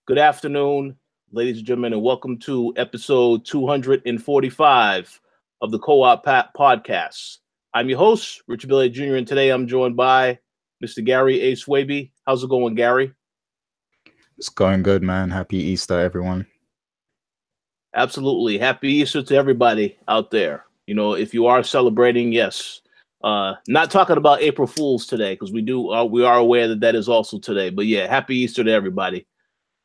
Good afternoon, ladies and gentlemen, and welcome to episode 245 of the Co-op Podcast. I'm your host, Richard Billy Jr., and today I'm joined by Mr. Gary A. Swaby. How's it going, Gary? It's going good, man. Happy Easter, everyone. Absolutely. Happy Easter to everybody out there. You know, if you are celebrating, yes. Not talking about April Fools today, because we are aware that is also today. But yeah, happy Easter to everybody.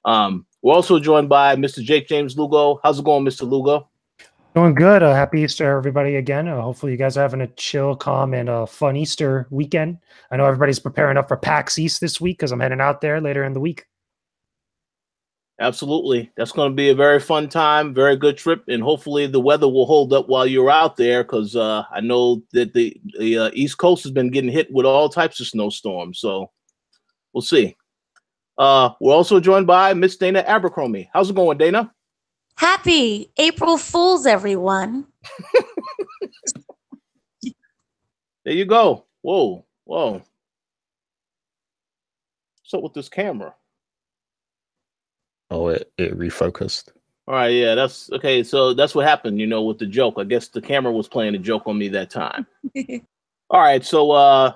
We're also joined by Mr. Jake James Lugo. How's it going, Mr. Lugo? Doing good. Happy Easter, everybody, again. Hopefully you guys are having a chill, calm, and fun Easter weekend. I know everybody's preparing up for PAX East this week because I'm heading out there later in the week. Absolutely. That's going to be a very fun time, very good trip, and hopefully the weather will hold up while you're out there because I know that the East Coast has been getting hit with all types of snowstorms, so we'll see. We're also joined by Miss Dana Abercrombie. How's it going, Dana? Happy April Fools, everyone. There you go. Whoa. What's up with this camera? Oh, it refocused. All right, yeah, that's okay. So that's what happened, you know, with the joke. I guess the camera was playing a joke on me that time. All right, so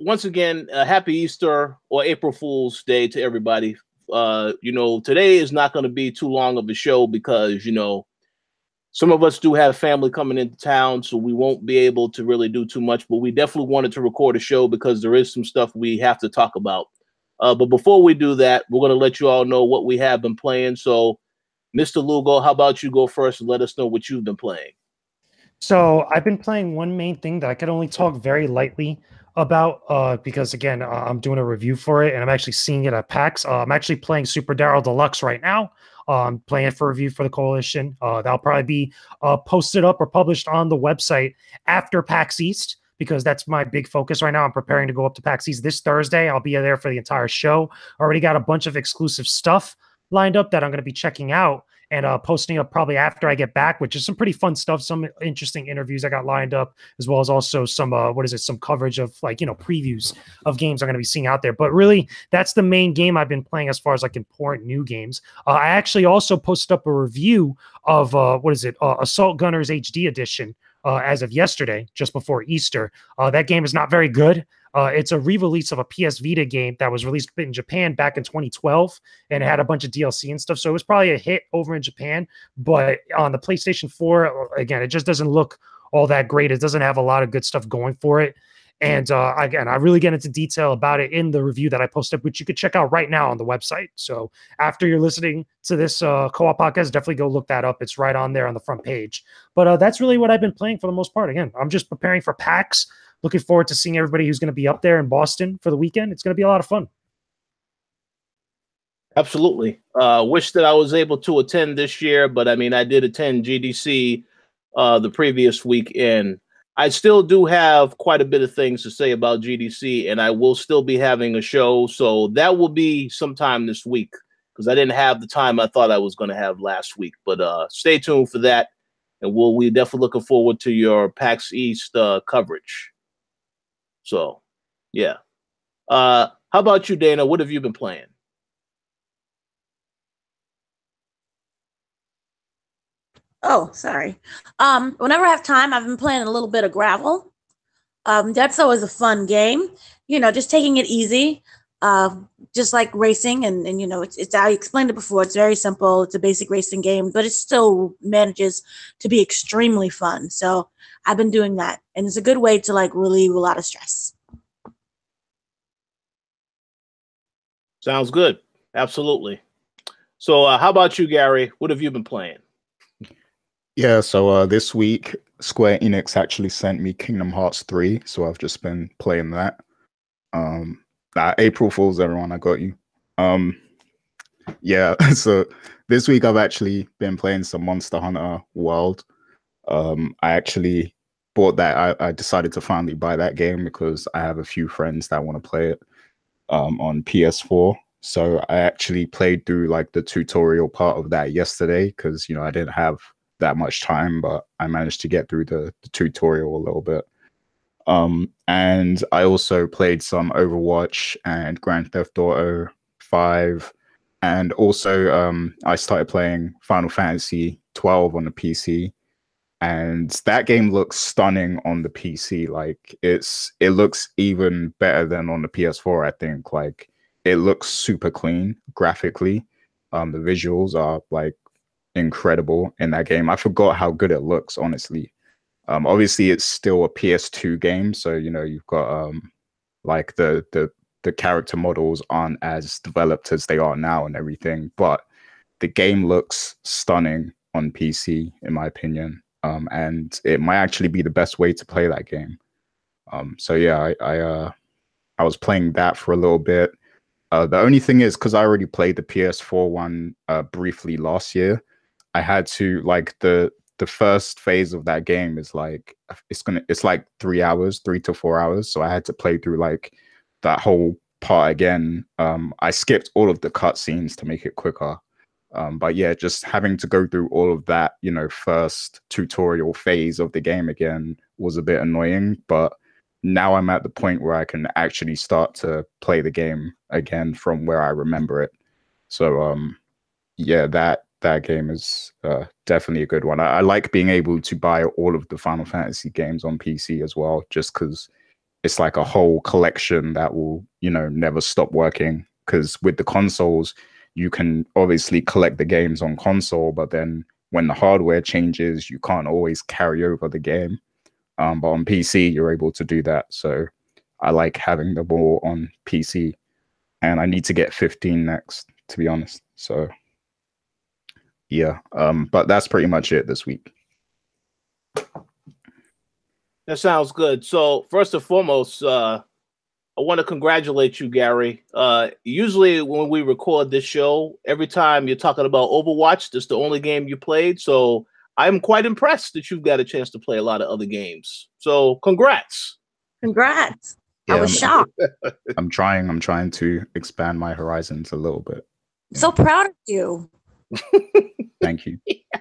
once again, happy Easter or April Fool's Day to everybody. You know, today is not going to be too long of a show because, you know, some of us do have family coming into town, so we won't be able to really do too much, but we definitely wanted to record a show because there is some stuff we have to talk about. But before we do that, we're going to let you all know what we have been playing. So, Mr. Lugo, how about you go first and let us know what you've been playing? So I've been playing one main thing that I could only talk very lightly about because, again, I'm doing a review for it, and I'm actually seeing it at PAX. I'm actually playing Super Daryl Deluxe right now. I'm playing it for review for the Koalition. That'll probably be posted up or published on the website after PAX East, because that's my big focus right now. I'm preparing to go up to PAX East this Thursday. I'll be there for the entire show. Already got a bunch of exclusive stuff lined up that I'm going to be checking out and posting up probably after I get back, which is some pretty fun stuff, some interesting interviews I got lined up, as well as also some, some coverage of, like, you know, previews of games I'm going to be seeing out there. But really, that's the main game I've been playing as far as, like, important new games. I actually also posted up a review of, Assault Gunners HD Edition, as of yesterday, just before Easter. That game is not very good. It's a re-release of a PS Vita game that was released in Japan back in 2012, and it had a bunch of DLC and stuff. So it was probably a hit over in Japan, but on the PlayStation 4, again, it just doesn't look all that great. It doesn't have a lot of good stuff going for it. And again, I really get into detail about it in the review that I posted, which you could check out right now on the website. So after you're listening to this co-op podcast, definitely go look that up. It's right on there on the front page. But that's really what I've been playing for the most part. Again, I'm just preparing for PAX. Looking forward to seeing everybody who's going to be up there in Boston for the weekend. It's going to be a lot of fun. Absolutely. Wish that I was able to attend this year, but I mean, I did attend GDC the previous week, and I still do have quite a bit of things to say about GDC, and I will still be having a show. So that will be sometime this week because I didn't have the time I thought I was going to have last week. But stay tuned for that, and we definitely looking forward to your PAX East coverage. So, yeah. How about you, Dana? What have you been playing? Oh, sorry. Whenever I have time, I've been playing a little bit of Gravel. That's always a fun game. You know, just taking it easy, just like racing. And you know, it's I explained it before. It's very simple. It's a basic racing game, but it still manages to be extremely fun. So I've been doing that, and it's a good way to, like, relieve a lot of stress. Sounds good. Absolutely. So how about you, Gary? What have you been playing? Yeah, so this week, Square Enix actually sent me Kingdom Hearts 3, so I've just been playing that. April Fools, everyone, I got you. Yeah, so this week I've actually been playing some Monster Hunter World. I actually bought that. I decided to finally buy that game because I have a few friends that want to play it on PS4. So I actually played through, like, the tutorial part of that yesterday because, you know, I didn't have that much time, but I managed to get through the tutorial a little bit. And I also played some Overwatch and Grand Theft Auto 5 And also, I started playing Final Fantasy 12 on the PC, and that game looks stunning on the PC. Like it looks even better than on the PS4, I think. Like it looks super clean graphically. The visuals are like incredible in that game. I forgot how good it looks, honestly. Obviously it's still a PS2 game, so you know you've got like the character models aren't as developed as they are now and everything, but the game looks stunning on PC in my opinion. And it might actually be the best way to play that game. So yeah, I was playing that for a little bit. The only thing is, because I already played the PS4 one briefly last year, I had to like the first phase of that game is like it's like 3 hours, 3 to 4 hours. So I had to play through like that whole part again. I skipped all of the cutscenes to make it quicker. But yeah, just having to go through all of that, you know, first tutorial phase of the game again was a bit annoying. But now I'm at the point where I can actually start to play the game again from where I remember it. So yeah, that game is definitely a good one. I like being able to buy all of the Final Fantasy games on PC as well, just because it's like a whole collection that will, you know, never stop working. Because with the consoles, you can obviously collect the games on console, but then when the hardware changes, you can't always carry over the game. But on PC, you're able to do that. So I like having them all on PC. And I need to get 15 next, to be honest. So yeah, but that's pretty much it this week. That sounds good. So first and foremost, I want to congratulate you, Gary. Usually when we record this show, every time you're talking about Overwatch, that's the only game you played. So I'm quite impressed that you've got a chance to play a lot of other games. So congrats. Congrats. Yeah, I was shocked. I'm trying to expand my horizons a little bit. So proud of you. Thank you. Yeah.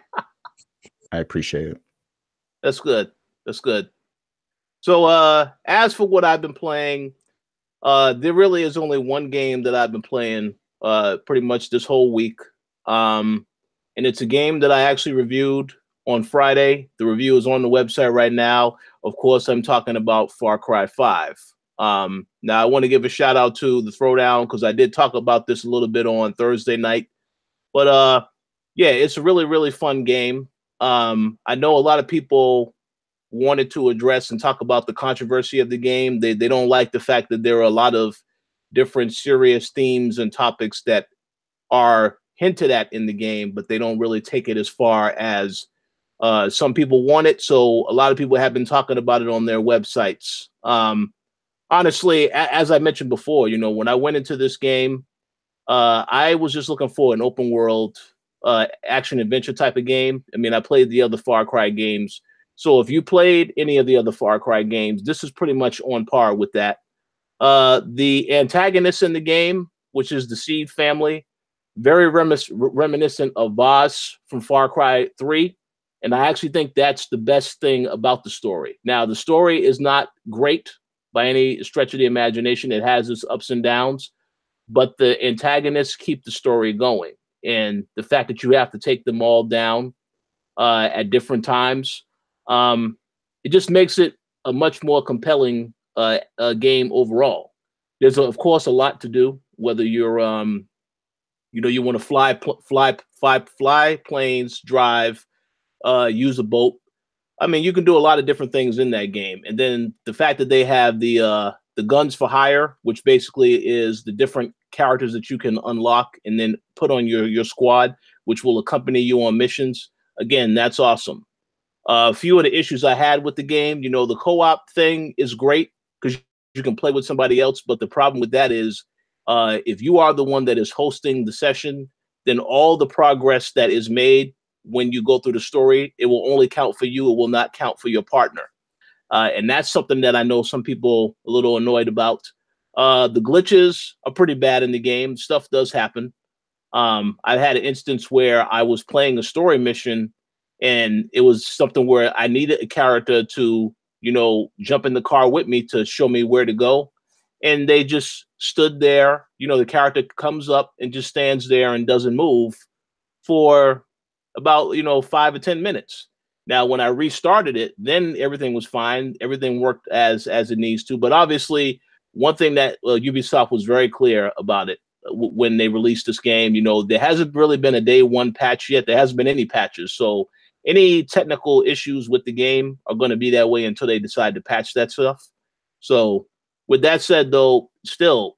I appreciate it. That's good. That's good. So as for what I've been playing, there really is only one game that I've been playing pretty much this whole week. And it's a game that I actually reviewed on Friday. The review is on the website right now. Of course, I'm talking about Far Cry 5. Now, I want to give a shout out to the Throwdown because I did talk about this a little bit on Thursday night. But yeah, it's a really, really fun game. I know a lot of people wanted to address and talk about the controversy of the game. They don't like the fact that there are a lot of different serious themes and topics that are hinted at in the game, but they don't really take it as far as some people want it. So a lot of people have been talking about it on their websites. Honestly, as I mentioned before, you know, when I went into this game, I was just looking for an open world action adventure type of game. I mean, I played the other Far Cry games. So if you played any of the other Far Cry games, this is pretty much on par with that. The antagonist in the game, which is the Seed family, very reminiscent of Voss from Far Cry 3. And I actually think that's the best thing about the story. Now, the story is not great by any stretch of the imagination. It has its ups and downs, but the antagonists keep the story going. And the fact that you have to take them all down at different times, it just makes it a much more compelling game overall. There's, of course, a lot to do, whether you're, you know, you want to fly planes, drive, use a boat. I mean, you can do a lot of different things in that game. And then the fact that they have the guns for hire, which basically is the different characters that you can unlock and then put on your squad, which will accompany you on missions. Again, that's awesome. A few of the issues I had with the game, you know, the co-op thing is great because you can play with somebody else. But the problem with that is if you are the one that is hosting the session, then all the progress that is made when you go through the story, it will only count for you. It will not count for your partner. And that's something that I know some people a little annoyed about. The glitches are pretty bad in the game. Stuff does happen. I've had an instance where I was playing a story mission and it was something where I needed a character to, you know, jump in the car with me to show me where to go. and they just stood there. You know, the character comes up and just stands there and doesn't move for about, 5 or 10 minutes. Now, when I restarted it, then everything was fine. Everything worked as it needs to. But obviously, one thing that Ubisoft was very clear about it when they released this game, there hasn't really been a day one patch yet. There hasn't been any patches. So any technical issues with the game are going to be that way until they decide to patch that stuff. So with that said, though, still,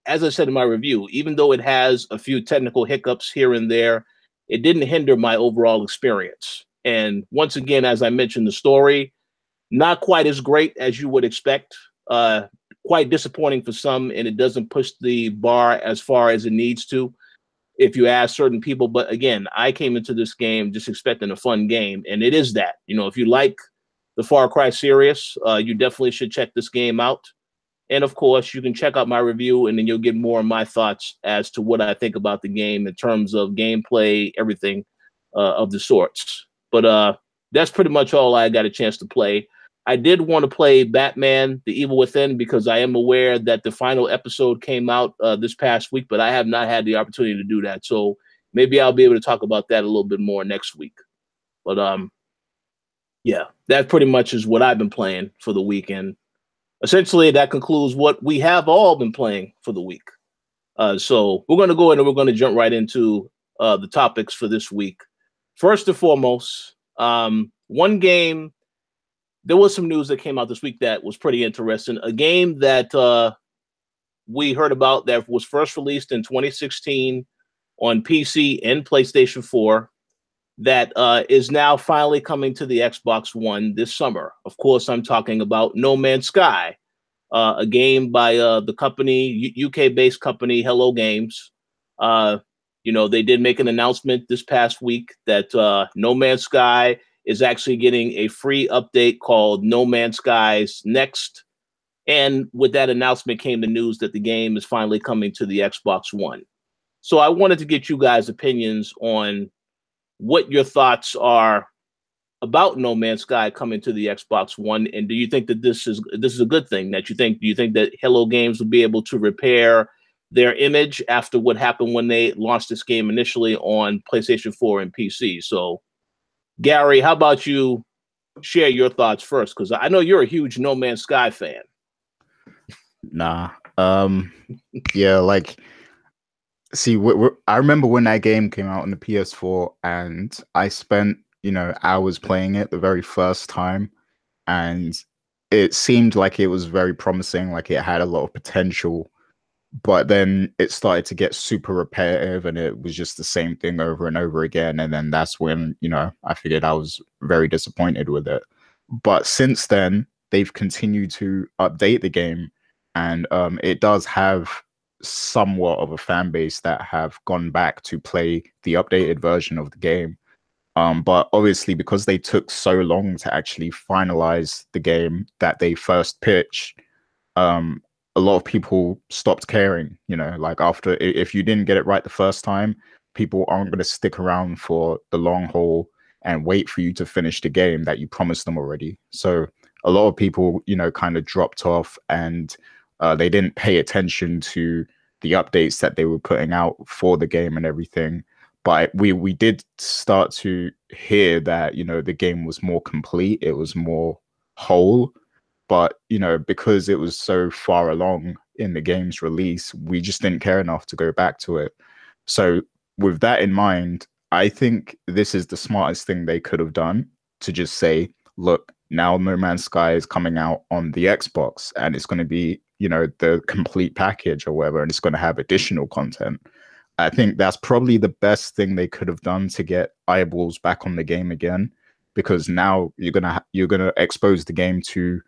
as I said in my review, even though it has a few technical hiccups here and there, it didn't hinder my overall experience. And once again, as I mentioned, the story, not quite as great as you would expect. Quite disappointing for some, and it doesn't push the bar as far as it needs to if you ask certain people. But again, I came into this game just expecting a fun game, and it is that. If you like the Far Cry series, you definitely should check this game out. And of course, you can check out my review, and then you'll get more of my thoughts as to what I think about the game in terms of gameplay, everything of the sorts. But that's pretty much all I got a chance to play. I did want to play Batman: The Evil Within because I am aware that the final episode came out this past week, but I have not had the opportunity to do that. So maybe I'll be able to talk about that a little bit more next week. But yeah, that pretty much is what I've been playing for the weekend. Essentially, that concludes what we have all been playing for the week. So we're going to go in and we're going to jump right into the topics for this week. First and foremost, one game. There was some news that came out this week that was pretty interesting. A game that we heard about that was first released in 2016 on PC and PlayStation 4 that is now finally coming to the Xbox One this summer. Of course, I'm talking about No Man's Sky, a game by the company, UK-based company, Hello Games. They did make an announcement this past week that No Man's Sky is actually getting a free update called No Man's Sky's Next. And with that announcement came the news that the game is finally coming to the Xbox One. So I wanted to get you guys' opinions on what your thoughts are about No Man's Sky coming to the Xbox One. And do you think that this is a good thing? Do you think that Hello Games will be able to repair their image after what happened when they launched this game initially on PlayStation 4 and PC? So Gary, how about you share your thoughts first? Because I know you're a huge No Man's Sky fan. Nah. Yeah, see, I remember when that game came out on the PS4, and I spent, hours playing it the very first time, and it seemed like it was very promising, like it had a lot of potential. But then it started to get super repetitive, and it was just the same thing over and over again. And then that's when, I figured I was very disappointed with it. But since then, they've continued to update the game, and it does have somewhat of a fan base that have gone back to play the updated version of the game. But obviously, because they took so long to actually finalize the game that they first pitched, a lot of people stopped caring, after, if you didn't get it right the first time, people aren't going to stick around for the long haul and wait for you to finish the game that you promised them already. So a lot of people, kind of dropped off, and they didn't pay attention to the updates that they were putting out for the game and everything. But we did start to hear that, the game was more complete, it was more whole. But, because it was so far along in the game's release, we just didn't care enough to go back to it. So with that in mind, I think this is the smartest thing they could have done, to just say, look, now No Man's Sky is coming out on the Xbox, and it's going to be, the complete package or whatever, and it's going to have additional content. I think that's probably the best thing they could have done to get eyeballs back on the game again, because now you're gonna expose the game to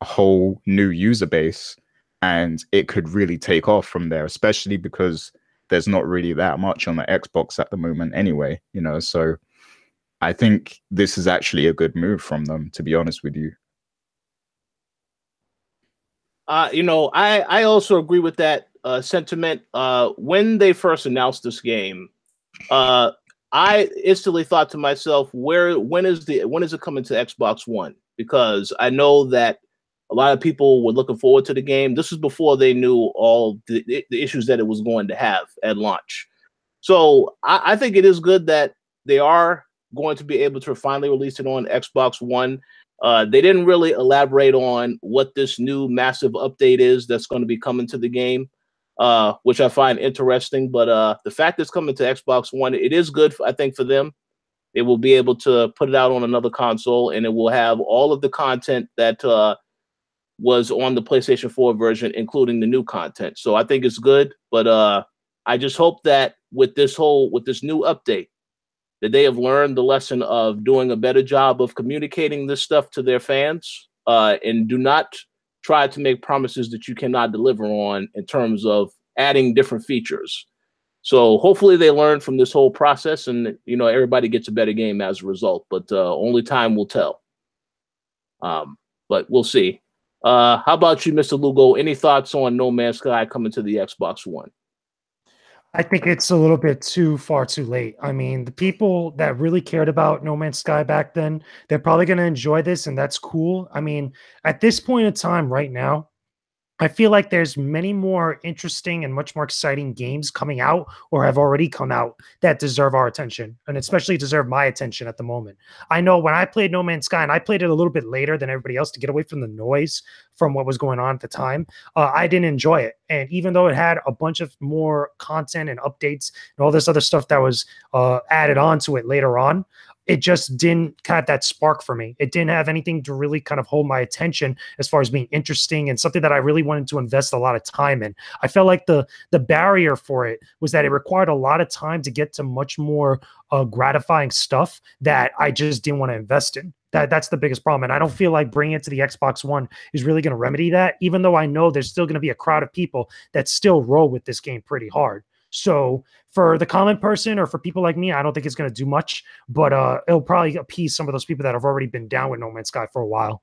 a whole new user base, and it could really take off from there, especially because there's not really that much on the Xbox at the moment anyway, so I think this is actually a good move from them, to be honest with you. I also agree with that sentiment. When they first announced this game, I instantly thought to myself, when is it coming to Xbox One? Because I know that A lot of people were looking forward to the game. This was before they knew all the issues that it was going to have at launch. So I think it is good that they are going to be able to finally release it on Xbox One. They didn't really elaborate on what this new massive update is that's going to be coming to the game, which I find interesting. But the fact it's coming to Xbox One, it is good, I think, for them. They will be able to put it out on another console, and it will have all of the content that was on the PlayStation 4 version, including the new content. So I think it's good, but I just hope that with this new update, that they have learned the lesson of doing a better job of communicating this stuff to their fans, and do not try to make promises that you cannot deliver on in terms of adding different features. So hopefully they learn from this whole process, and everybody gets a better game as a result. But only time will tell. But we'll see. How about you, Mr. Lugo? Any thoughts on No Man's Sky coming to the Xbox One? I think it's a little bit too late. I mean, the people that really cared about No Man's Sky back then, they're probably going to enjoy this, and that's cool. I mean, at this point in time right now, I feel like there's many more interesting and much more exciting games coming out or have already come out that deserve our attention, and especially deserve my attention at the moment. I know when I played No Man's Sky, and I played it a little bit later than everybody else to get away from the noise from what was going on at the time, I didn't enjoy it. And even though it had a bunch of more content and updates and all this other stuff that was added on to it later on, it just didn't have that spark for me. It didn't have anything to really kind of hold my attention as far as being interesting and something that I really wanted to invest a lot of time in. I felt like the barrier for it was that it required a lot of time to get to much more gratifying stuff that I just didn't want to invest in. That's the biggest problem. And I don't feel like bringing it to the Xbox One is really going to remedy that, even though I know there's still going to be a crowd of people that still roll with this game pretty hard. So for the common person or for people like me, I don't think it's going to do much, but it'll probably appease some of those people that have already been down with No Man's Sky for a while.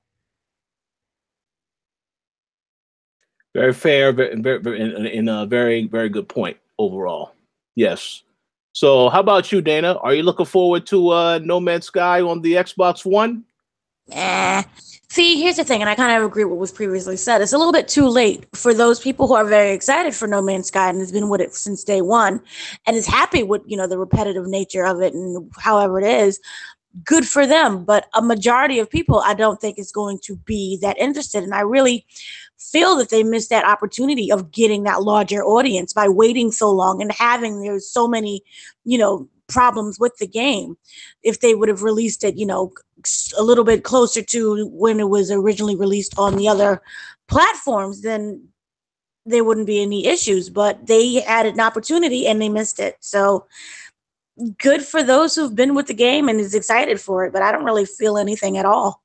Very fair, and a very, very good point overall. Yes. So how about you, Dana? Are you looking forward to No Man's Sky on the Xbox One? See, here's the thing, and I kind of agree with what was previously said. It's a little bit too late for those people who are very excited for No Man's Sky and has been with it since day one and is happy with, the repetitive nature of it and however it is. Good for them. But a majority of people, I don't think is going to be that interested. And I really feel that they missed that opportunity of getting that larger audience by waiting so long and having there's so many, problems with the game. If they would have released it, a little bit closer to when it was originally released on the other platforms, then there wouldn't be any issues. But they had an opportunity and they missed it. So good for those who've been with the game and is excited for it, but I don't really feel anything at all.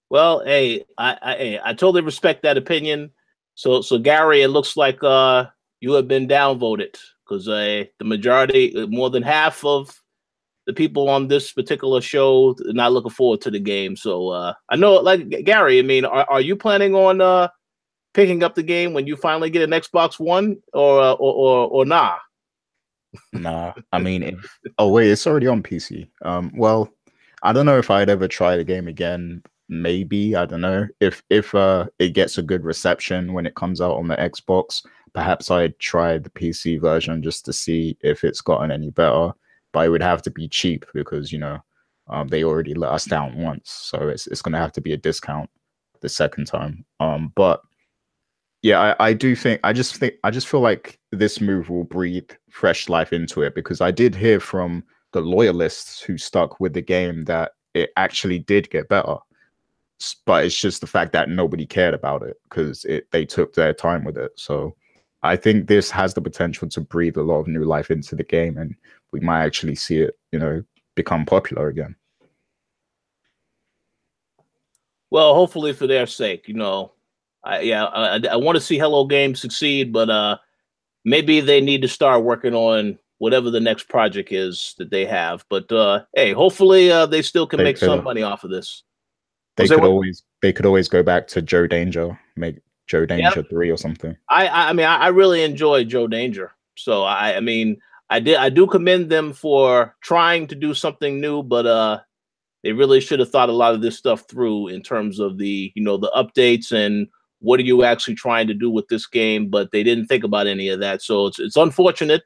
Well, hey, I totally respect that opinion. So Gary, it looks like you have been downvoted because the majority, more than half of the people on this particular show are not looking forward to the game. So I know, like Gary, I mean, are you planning on picking up the game when you finally get an Xbox One, or nah? Nah, I mean, wait, it's already on PC. Well, I don't know if I'd ever try the game again. Maybe, I don't know, if it gets a good reception when it comes out on the Xbox, perhaps I'd try the PC version just to see if it's gotten any better. But it would have to be cheap because they already let us down once, so it's gonna have to be a discount the second time. But yeah, I just feel like this move will breathe fresh life into it, because I did hear from the loyalists who stuck with the game that it actually did get better. But it's just the fact that nobody cared about it because they took their time with it. So I think this has the potential to breathe a lot of new life into the game, and we might actually see it, become popular again. Well, hopefully for their sake, I want to see Hello Games succeed, but maybe they need to start working on whatever the next project is that they have. But hey, hopefully they still can make some money off of this. They could always go back to Joe Danger, make Joe Danger 3 or something. I mean, I really enjoy Joe Danger. So I do commend them for trying to do something new, but They really should have thought a lot of this stuff through in terms of the, you know, the updates and what are you actually trying to do with this game, but they didn't think about any of that. So it's unfortunate.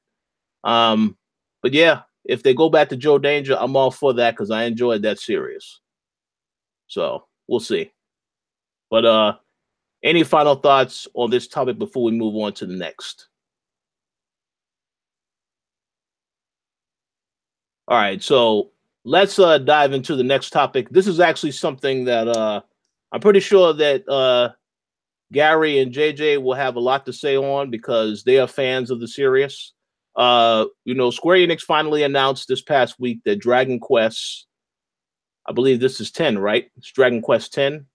But yeah, if they go back to Joe Danger, I'm all for that because I enjoyed that series. So we'll see. But any final thoughts on this topic before we move on to the next? All right, so let's dive into the next topic. This is actually something that I'm pretty sure that Gary and JJ will have a lot to say on because they are fans of the series. You know, Square Enix finally announced this past week that Dragon Quest, I believe this is 10, right? It's Dragon Quest 10?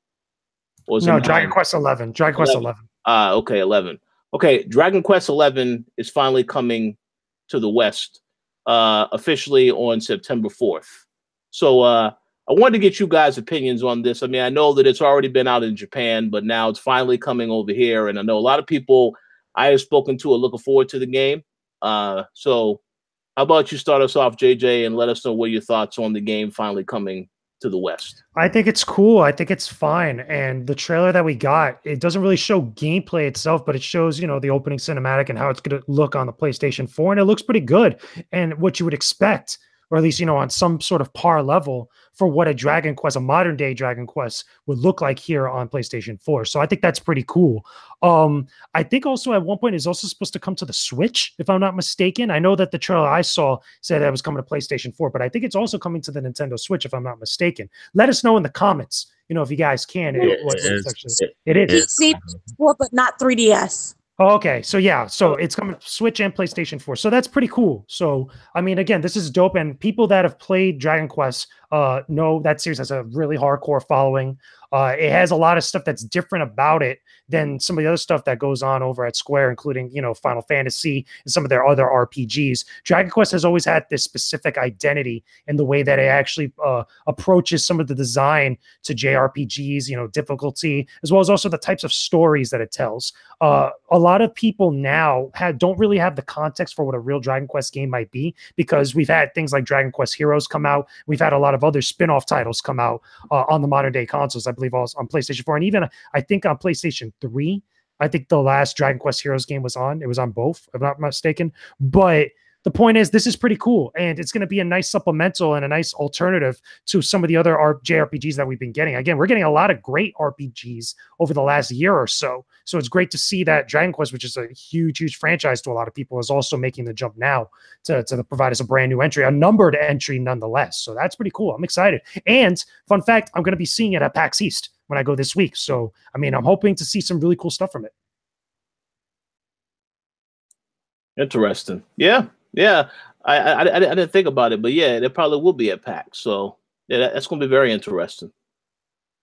Or no, Dragon Quest 11. Dragon Quest 11. Okay, 11. Okay, Dragon Quest 11 is finally coming to the West officially on September 4th. So I wanted to get you guys' opinions on this. I mean, I know that it's already been out in Japan, but now it's finally coming over here. And I know a lot of people I have spoken to are looking forward to the game. So how about you start us off, JJ, and let us know what your thoughts on the game finally coming to the West. I think it's cool. I think it's fine. And the trailer that we got, it doesn't really show gameplay itself, but it shows, you know, the opening cinematic and how it's going to look on the PlayStation 4. And it looks pretty good. And what you would expect, or at least, you know, on some sort of par level for what a Dragon Quest, a modern day Dragon Quest would look like here on PlayStation 4. So I think that's pretty cool. I think also at one point it's also supposed to come to the Switch, if I'm not mistaken. I know that the trailer I saw said that it was coming to PlayStation 4, but I think it's also coming to the Nintendo Switch, if I'm not mistaken. Let us know in the comments, you know, if you guys can. It is. PC 4, but not 3DS. Oh, okay. So yeah, so it's coming to Switch and PlayStation 4. So that's pretty cool. So I mean, again, this is dope. And people that have played Dragon Quest know that series has a really hardcore following. It has a lot of stuff that's different about it than some of the other stuff that goes on over at Square, including, you know, Final Fantasy and some of their other RPGs. Dragon Quest has always had this specific identity in the way that it actually approaches some of the design to JRPGs, you know, difficulty, as well as also the types of stories that it tells. A lot of people now don't really have the context for what a real Dragon Quest game might be, because we've had things like Dragon Quest Heroes come out. We've had a lot of other spin-off titles come out on the modern day consoles. I believe also on PlayStation 4 and even I think on PlayStation 3. I think the last Dragon Quest Heroes game was on. It was on both, if I'm not mistaken. But the point is, this is pretty cool, and it's going to be a nice supplemental and a nice alternative to some of the other JRPGs that we've been getting. Again, we're getting a lot of great RPGs over the last year or so. So it's great to see that Dragon Quest, which is a huge, huge franchise to a lot of people, is also making the jump now to provide us a brand new entry, a numbered entry nonetheless. So that's pretty cool. I'm excited. And fun fact, I'm going to be seeing it at PAX East when I go this week. So, I mean, I'm hoping to see some really cool stuff from it. Interesting. Yeah. Yeah. I didn't think about it, but yeah, it probably will be at PAX. So yeah, that's going to be very interesting.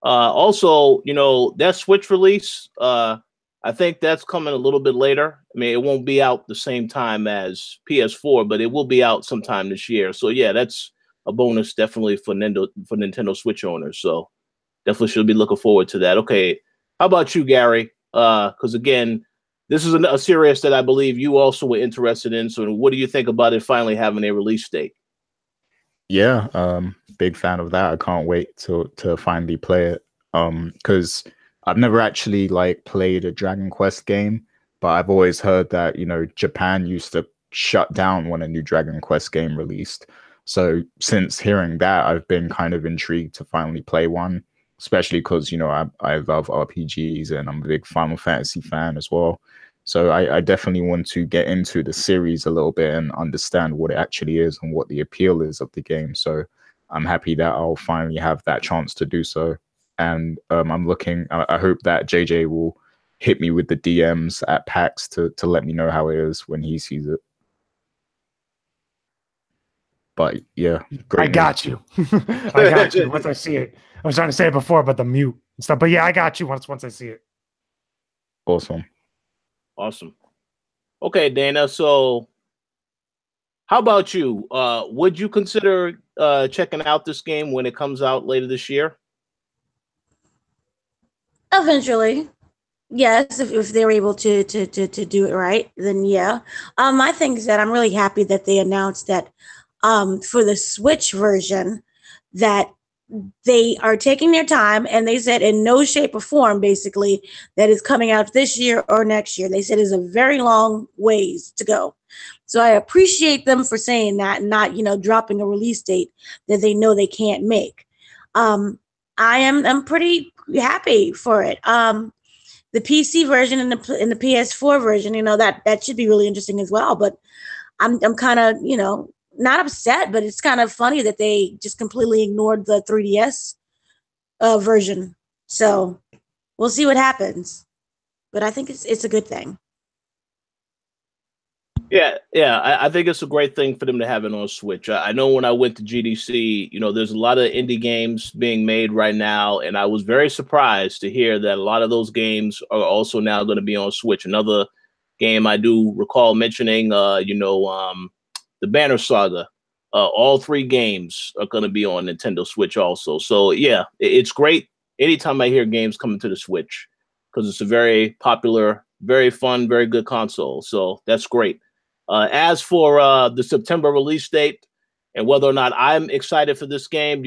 Also, you know, that Switch release, I think that's coming a little bit later. I mean, it won't be out the same time as PS4, but it will be out sometime this year. So yeah, that's a bonus definitely for Nintendo Switch owners. So definitely should be looking forward to that. Okay, how about you, Gary? Because again, this is a series that I believe you also were interested in. So what do you think about it finally having a release date? Yeah, big fan of that. I can't wait to finally play it. Because I've never actually like played a Dragon Quest game, but I've always heard that, you know, Japan used to shut down when a new Dragon Quest game released. So since hearing that, I've been kind of intrigued to finally play one, especially because, you know, I love RPGs and I'm a big Final Fantasy fan as well. So I definitely want to get into the series a little bit and understand what it actually is and what the appeal is of the game. So I'm happy that I'll finally have that chance to do so. And I hope that JJ will hit me with the DMs at PAX to let me know how it is when he sees it. But yeah, great. I got you. I got you once I see it. I was trying to say it before, but the mute and stuff. But yeah, I got you once I see it. Awesome. Okay, Dana. So how about you? Would you consider checking out this game when it comes out later this year? Eventually, yes. If they're able to do it right, then yeah. I think that I'm really happy that they announced that for the Switch version that they are taking their time, and they said in no shape or form, basically, that is coming out this year or next year. They said it's a very long ways to go. So I appreciate them for saying that and not, dropping a release date that they know they can't make. I'm pretty happy for it. The PC version and the PS4 version, that should be really interesting as well. But I'm kind of, not upset, but it's kind of funny that they just completely ignored the 3DS version. So we'll see what happens. But I think it's a good thing. Yeah, I think it's a great thing for them to have it on Switch. I know when I went to GDC, there's a lot of indie games being made right now, and I was very surprised to hear that a lot of those games are also now going to be on Switch. Another game I do recall mentioning, the Banner Saga. All 3 games are going to be on Nintendo Switch also. So yeah, it's great anytime I hear games coming to the Switch because it's a very popular, very fun, very good console. So that's great. As for the September release date and whether or not I'm excited for this game,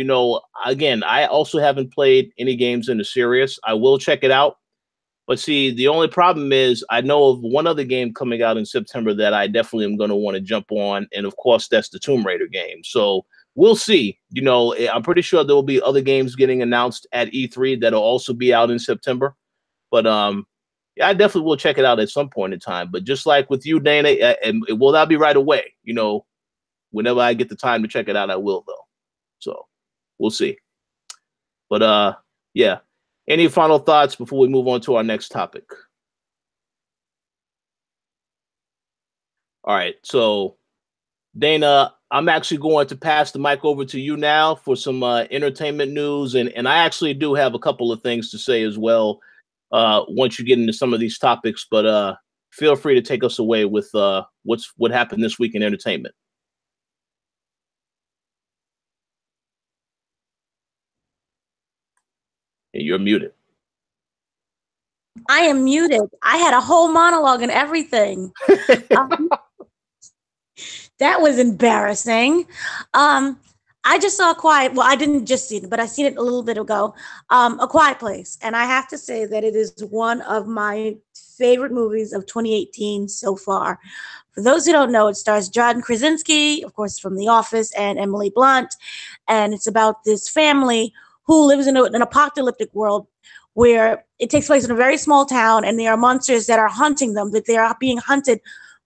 again, I also haven't played any games in the series. I will check it out. But see, the only problem is I know of one other game coming out in September that I definitely am going to want to jump on. And of course, that's the Tomb Raider game. So we'll see. I'm pretty sure there will be other games getting announced at E3 that'll also be out in September. But yeah, I definitely will check it out at some point in time. But just like with you, Dana, and it will not be right away. Whenever I get the time to check it out, I will, though. So we'll see. But yeah. Any final thoughts before we move on to our next topic? All right. So, Dana, I'm actually going to pass the mic over to you now for some entertainment news. And I actually do have a couple of things to say as well once you get into some of these topics. But feel free to take us away with what happened this week in entertainment. And you're muted. I am muted. I had a whole monologue and everything. That was embarrassing. I just saw I didn't just see it, but I seen it a little bit ago. A Quiet Place. And I have to say that it is one of my favorite movies of 2018 so far. For those who don't know, it stars John Krasinski, of course, from The Office, and Emily Blunt. And it's about this family who lives in an apocalyptic world where it takes place in a very small town, and there are monsters that are hunting them, that they are being hunted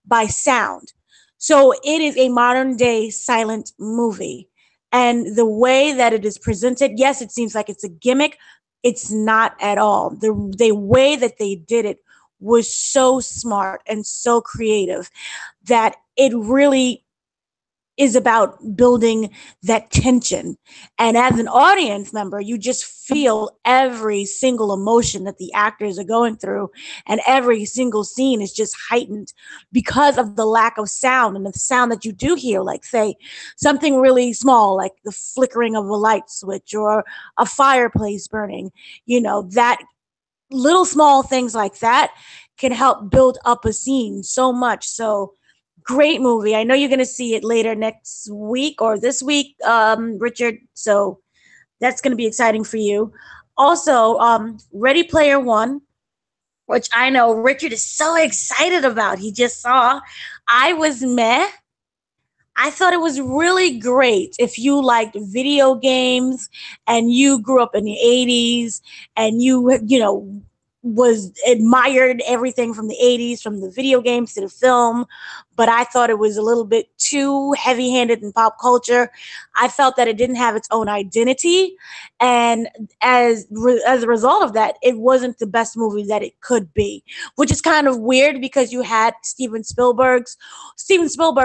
by sound. So it is a modern day silent movie. And the way that it is presented, yes, it seems like it's a gimmick. It's not at all. The way that they did it was so smart and so creative that it really is about building that tension. And as an audience member, you just feel every single emotion that the actors are going through. And every single scene is just heightened because of the lack of sound, and the sound that you do hear, like say something really small, like the flickering of a light switch or a fireplace burning, that little small things like that can help build up a scene so much. So great movie. I know you're going to see it later next week or this week, Richard. So that's going to be exciting for you. Also, Ready Player One, which I know Richard is so excited about. He just saw. I was meh. I thought it was really great if you liked video games and you grew up in the 80s and you was admired everything from the 80s, from the video games to the film, but I thought it was a little bit too heavy-handed in pop culture. I felt that it didn't have its own identity, and as a result of that, it wasn't the best movie that it could be, which is kind of weird because you had Steven Spielberg,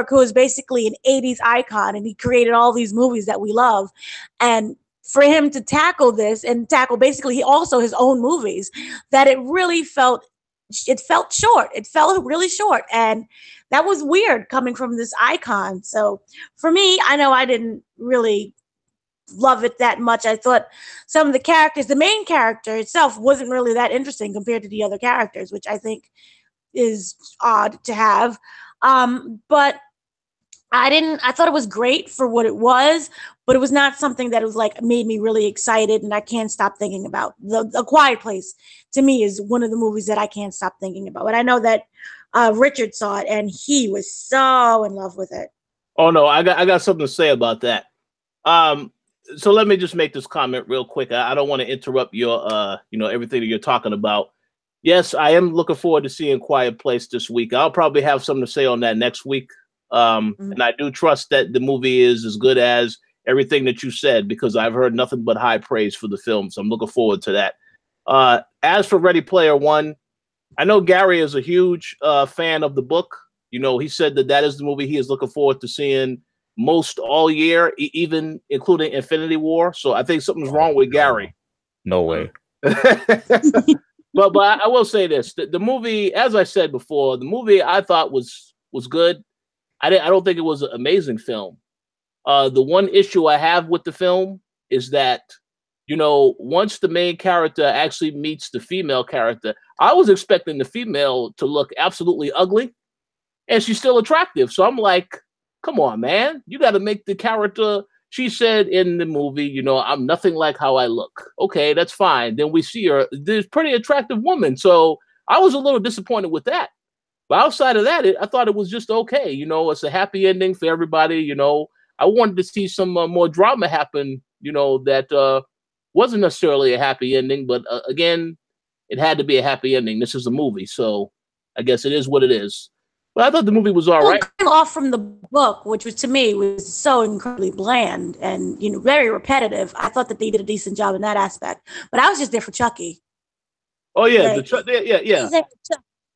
who is basically an 80s icon, and he created all these movies that we love, and for him to tackle this and tackle basically his own movies, that it felt short. It felt really short. And that was weird coming from this icon. So for me, I know I didn't really love it that much. I thought some of the characters, the main character itself wasn't really that interesting compared to the other characters, which I think is odd to have. But I thought it was great for what it was, but it was not something that was like made me really excited and I can't stop thinking about. The Quiet Place to me is one of the movies that I can't stop thinking about. But I know that Richard saw it and he was so in love with it. Oh no, I got something to say about that. So let me just make this comment real quick. I don't want to interrupt your everything that you're talking about. Yes, I am looking forward to seeing Quiet Place this week. I'll probably have something to say on that next week. And I do trust that the movie is as good as everything that you said, because I've heard nothing but high praise for the film. So I'm looking forward to that. As for Ready Player One, I know Gary is a huge fan of the book. You know, he said that is the movie he is looking forward to seeing most all year, even including Infinity War. So I think something's wrong with Gary. No way. But I will say this: the movie, as I said before, the movie I thought was good. I don't think it was an amazing film. The one issue I have with the film is that, you know, once the main character actually meets the female character, I was expecting the female to look absolutely ugly, and she's still attractive. So I'm like, come on, man, you got to make the character. She said in the movie, you know, I'm nothing like how I look. Okay, that's fine. Then we see her. There's a pretty attractive woman. So I was a little disappointed with that. But outside of that, I thought it was just okay. You know, it's a happy ending for everybody. You know, I wanted to see some more drama happen, you know, that wasn't necessarily a happy ending. But again, it had to be a happy ending. This is a movie. So I guess it is what it is. But I thought the movie was all right. Off from the book, which was to me was so incredibly bland and, you know, very repetitive. I thought that they did a decent job in that aspect. But I was just there for Chucky. Oh yeah,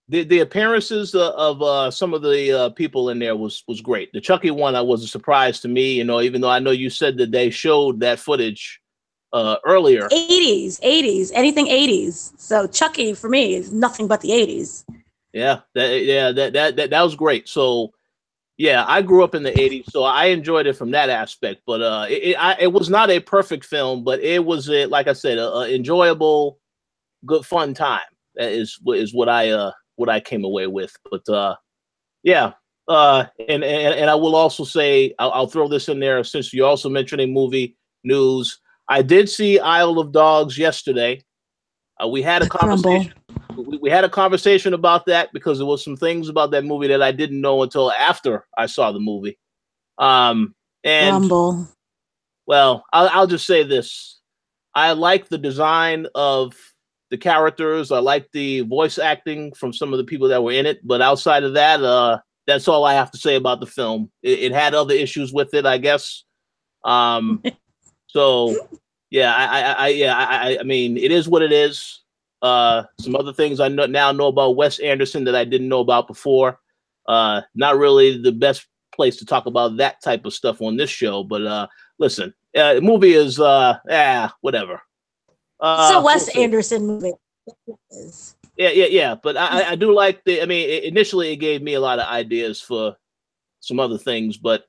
The appearances of some of the people in there was great. The Chucky one was a surprise to me, you know, even though I know you said that they showed that footage earlier. 80s, anything 80s. So Chucky for me is nothing but the 80s. Yeah, that was great. So yeah, I grew up in the 80s, so I enjoyed it from that aspect. But it was not a perfect film, but it was like I said, a enjoyable, good, fun time. That is what I came away with. But yeah, and I will also say, I'll throw this in there since you also mentioned a movie news. I did see Isle of Dogs yesterday. We had a conversation. We had a conversation about that because there was some things about that movie that I didn't know until after I saw the movie. And Rumble. Well, I'll just say this: I like the design of the characters. I like the voice acting from some of the people that were in it. But outside of that, that's all I have to say about the film. It had other issues with it, I guess. So yeah, I mean, it is what it is. Some other things I now know about Wes Anderson that I didn't know about before. Not really the best place to talk about that type of stuff on this show, but listen, the movie is whatever. So Wes Anderson movie. Yeah. But I do like I mean, initially it gave me a lot of ideas for some other things, but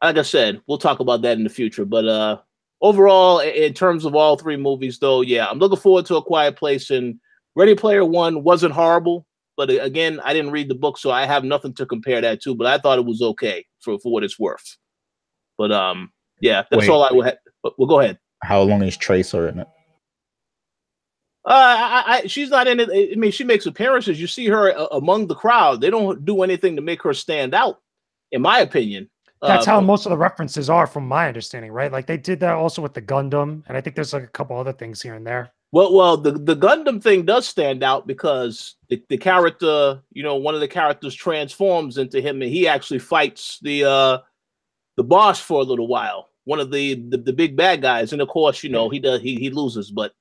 like I said, we'll talk about that in the future. But overall, in terms of all three movies, though, yeah, I'm looking forward to A Quiet Place. And Ready Player One wasn't horrible, but again, I didn't read the book, so I have nothing to compare that to. But I thought it was okay for what it's worth. But yeah, that's all I would have. Well, go ahead. How long is Tracer in it? She's not in it. I mean, she makes appearances. You see her among the crowd. They don't do anything to make her stand out, in my opinion. That's how most of the references are, from my understanding, right? Like they did that also with the Gundam, and I think there's like a couple other things here and there. Well, the Gundam thing does stand out because the character, you know, one of the characters transforms into him, and he actually fights the boss for a little while. One of the big bad guys, and of course, you know, he loses, but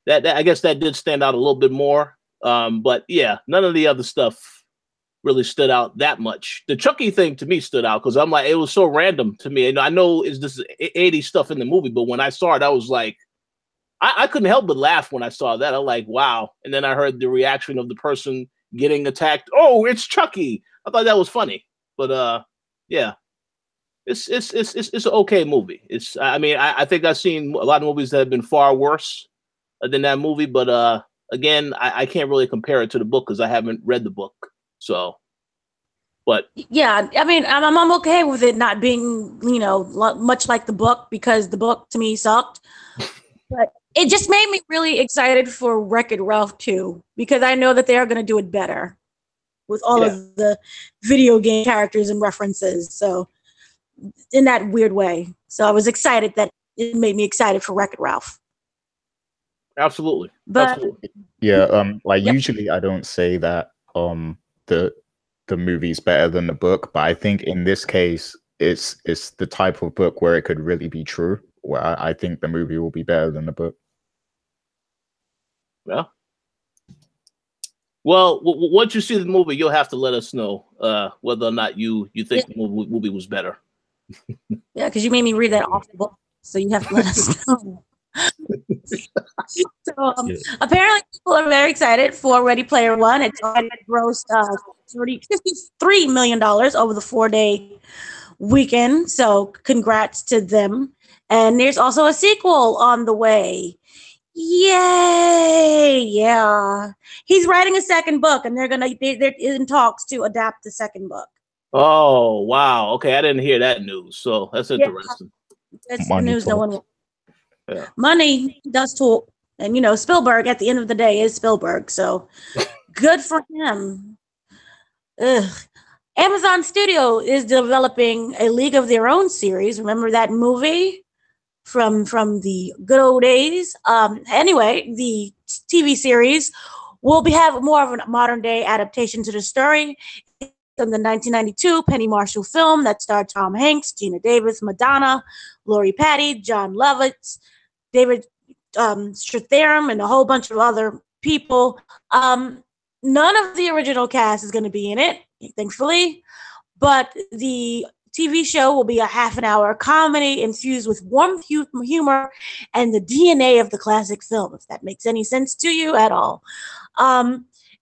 that I guess that did stand out a little bit more. But yeah, none of the other stuff really stood out that much. The Chucky thing to me stood out because I'm like, it was so random to me. And I know it's this 80s stuff in the movie, but when I saw it, I was like, I couldn't help but laugh when I saw that. I'm like, wow. And then I heard the reaction of the person getting attacked. Oh, it's Chucky. I thought that was funny. But yeah, it's an okay movie. I mean, I think I've seen a lot of movies that have been far worse than that movie, but again, I can't really compare it to the book because I haven't read the book. So But yeah, I mean, I'm okay with it not being, much like the book, because the book to me sucked. But it just made me really excited for Wreck-It Ralph 2, because I know that they are going to do it better with all of the video game characters and references. So in that weird way. So I was excited that it made me excited for Wreck-It Ralph. Absolutely. But Absolutely. Yeah, usually I don't say that the movie's better than the book, but I think in this case it's the type of book where it could really be true, where I think the movie will be better than the book. Yeah. Well, once you see the movie, you'll have to let us know whether or not you think the movie was better. Yeah, because you made me read that awful book, so you have to let us know. So apparently people are very excited for Ready Player One. It's already grossed $53 million over the 4-day weekend. So congrats to them. And there's also a sequel on the way. Yay! Yeah, he's writing a second book, and they're in talks to adapt the second book. Oh wow! Okay, I didn't hear that news, so that's interesting. That's the news no one wants. Yeah. Money does talk, and Spielberg at the end of the day is Spielberg, so good for him. Amazon Studio is developing a League of Their Own series. Remember that movie from the good old days? Anyway, the TV series will have more of a modern day adaptation to the story. In the 1992 Penny Marshall film that starred Tom Hanks, Gina Davis, Madonna, Lori Petty, John Lovitz, David Strathairn, and a whole bunch of other people. None of the original cast is going to be in it, thankfully, but the TV show will be a half-an-hour comedy infused with warm humor and the DNA of the classic film, if that makes any sense to you at all.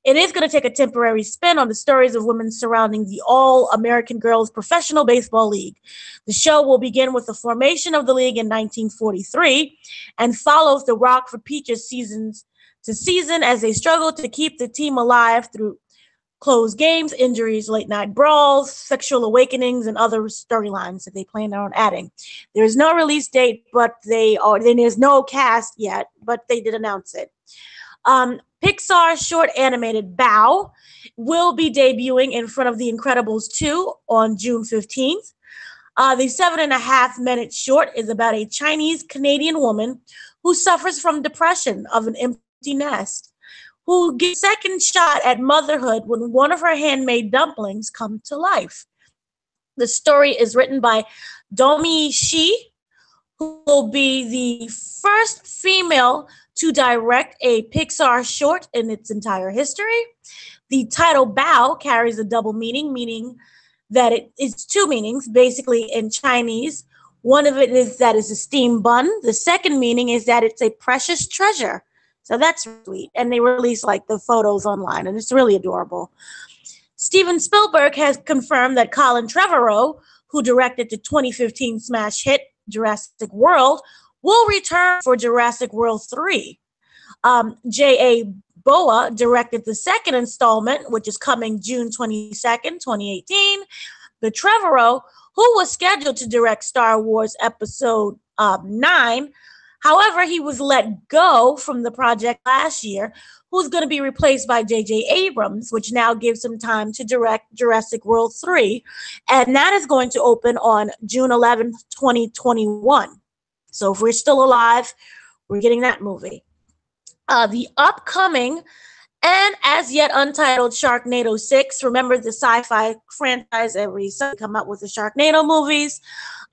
It is going to take a temporary spin on the stories of women surrounding the All-American Girls Professional Baseball League. The show will begin with the formation of the league in 1943 and follows the Rockford Peaches season as they struggle to keep the team alive through closed games, injuries, late-night brawls, sexual awakenings, and other storylines that they plan on adding. There is no release date, but there's no cast yet, but they did announce it. Pixar's short animated Bao will be debuting in front of The Incredibles 2 on June 15th. The 7.5-minute short is about a Chinese-Canadian woman who suffers from depression of an empty nest, who gets a second shot at motherhood when one of her handmade dumplings come to life. The story is written by Domi Shi, who will be the first female to direct a Pixar short in its entire history. The title Bao carries a double meaning that it's two meanings, basically in Chinese. One of it is that it's a steam bun. The second meaning is that it's a precious treasure. So that's sweet. And they release the photos online, and it's really adorable. Steven Spielberg has confirmed that Colin Trevorrow, who directed the 2015 smash hit Jurassic World, will return for Jurassic World 3. J.A. Boa directed the second installment, which is coming June 22nd, 2018. But Trevorrow, who was scheduled to direct Star Wars Episode 9, however, he was let go from the project last year, who's going to be replaced by J.J. Abrams, which now gives him time to direct Jurassic World 3. And that is going to open on June 11th, 2021. So if we're still alive, we're getting that movie. The upcoming and as yet untitled Sharknado 6. Remember the sci-fi franchise, every summer come out with the Sharknado movies.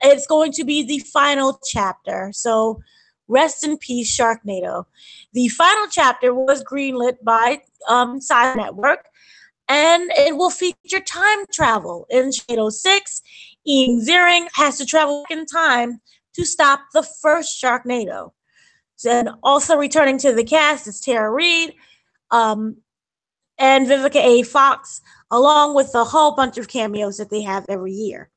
It's going to be the final chapter. So rest in peace, Sharknado. The final chapter was greenlit by Sci Network, and it will feature time travel. In Sharknado 6, Ian Ziering has to travel in time to stop the first Sharknado. And also returning to the cast is Tara Reid and Vivica A. Fox, along with a whole bunch of cameos that they have every year.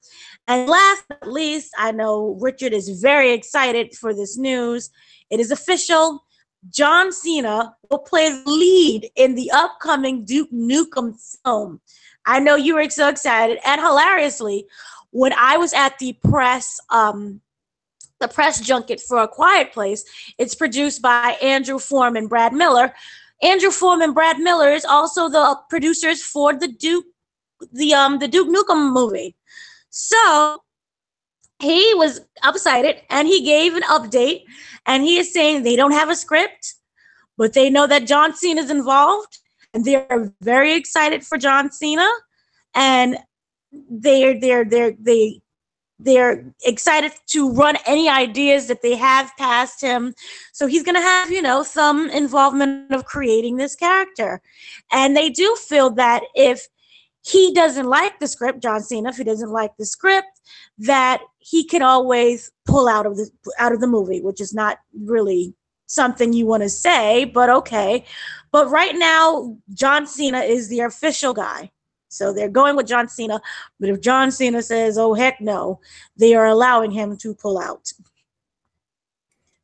And last but not least, I know Richard is very excited for this news. It is official. John Cena will play the lead in the upcoming Duke Nukem film. I know you were so excited. And hilariously, when I was at the press junket for A Quiet Place, it's produced by Andrew Form and Brad Miller. Andrew Form and Brad Miller is also the producers for the Duke Nukem movie. So he was excited and he gave an update, and he is saying they don't have a script, but they know that John Cena is involved, and they're very excited for John Cena, and they're excited to run any ideas that they have past him. So he's going to have, some involvement of creating this character. And they do feel that if he doesn't like the script, John Cena, if he doesn't like the script, that he can always pull out of the movie, which is not really something you want to say, but okay. But right now, John Cena is the official guy. So they're going with John Cena. But if John Cena says, oh, heck no, they are allowing him to pull out.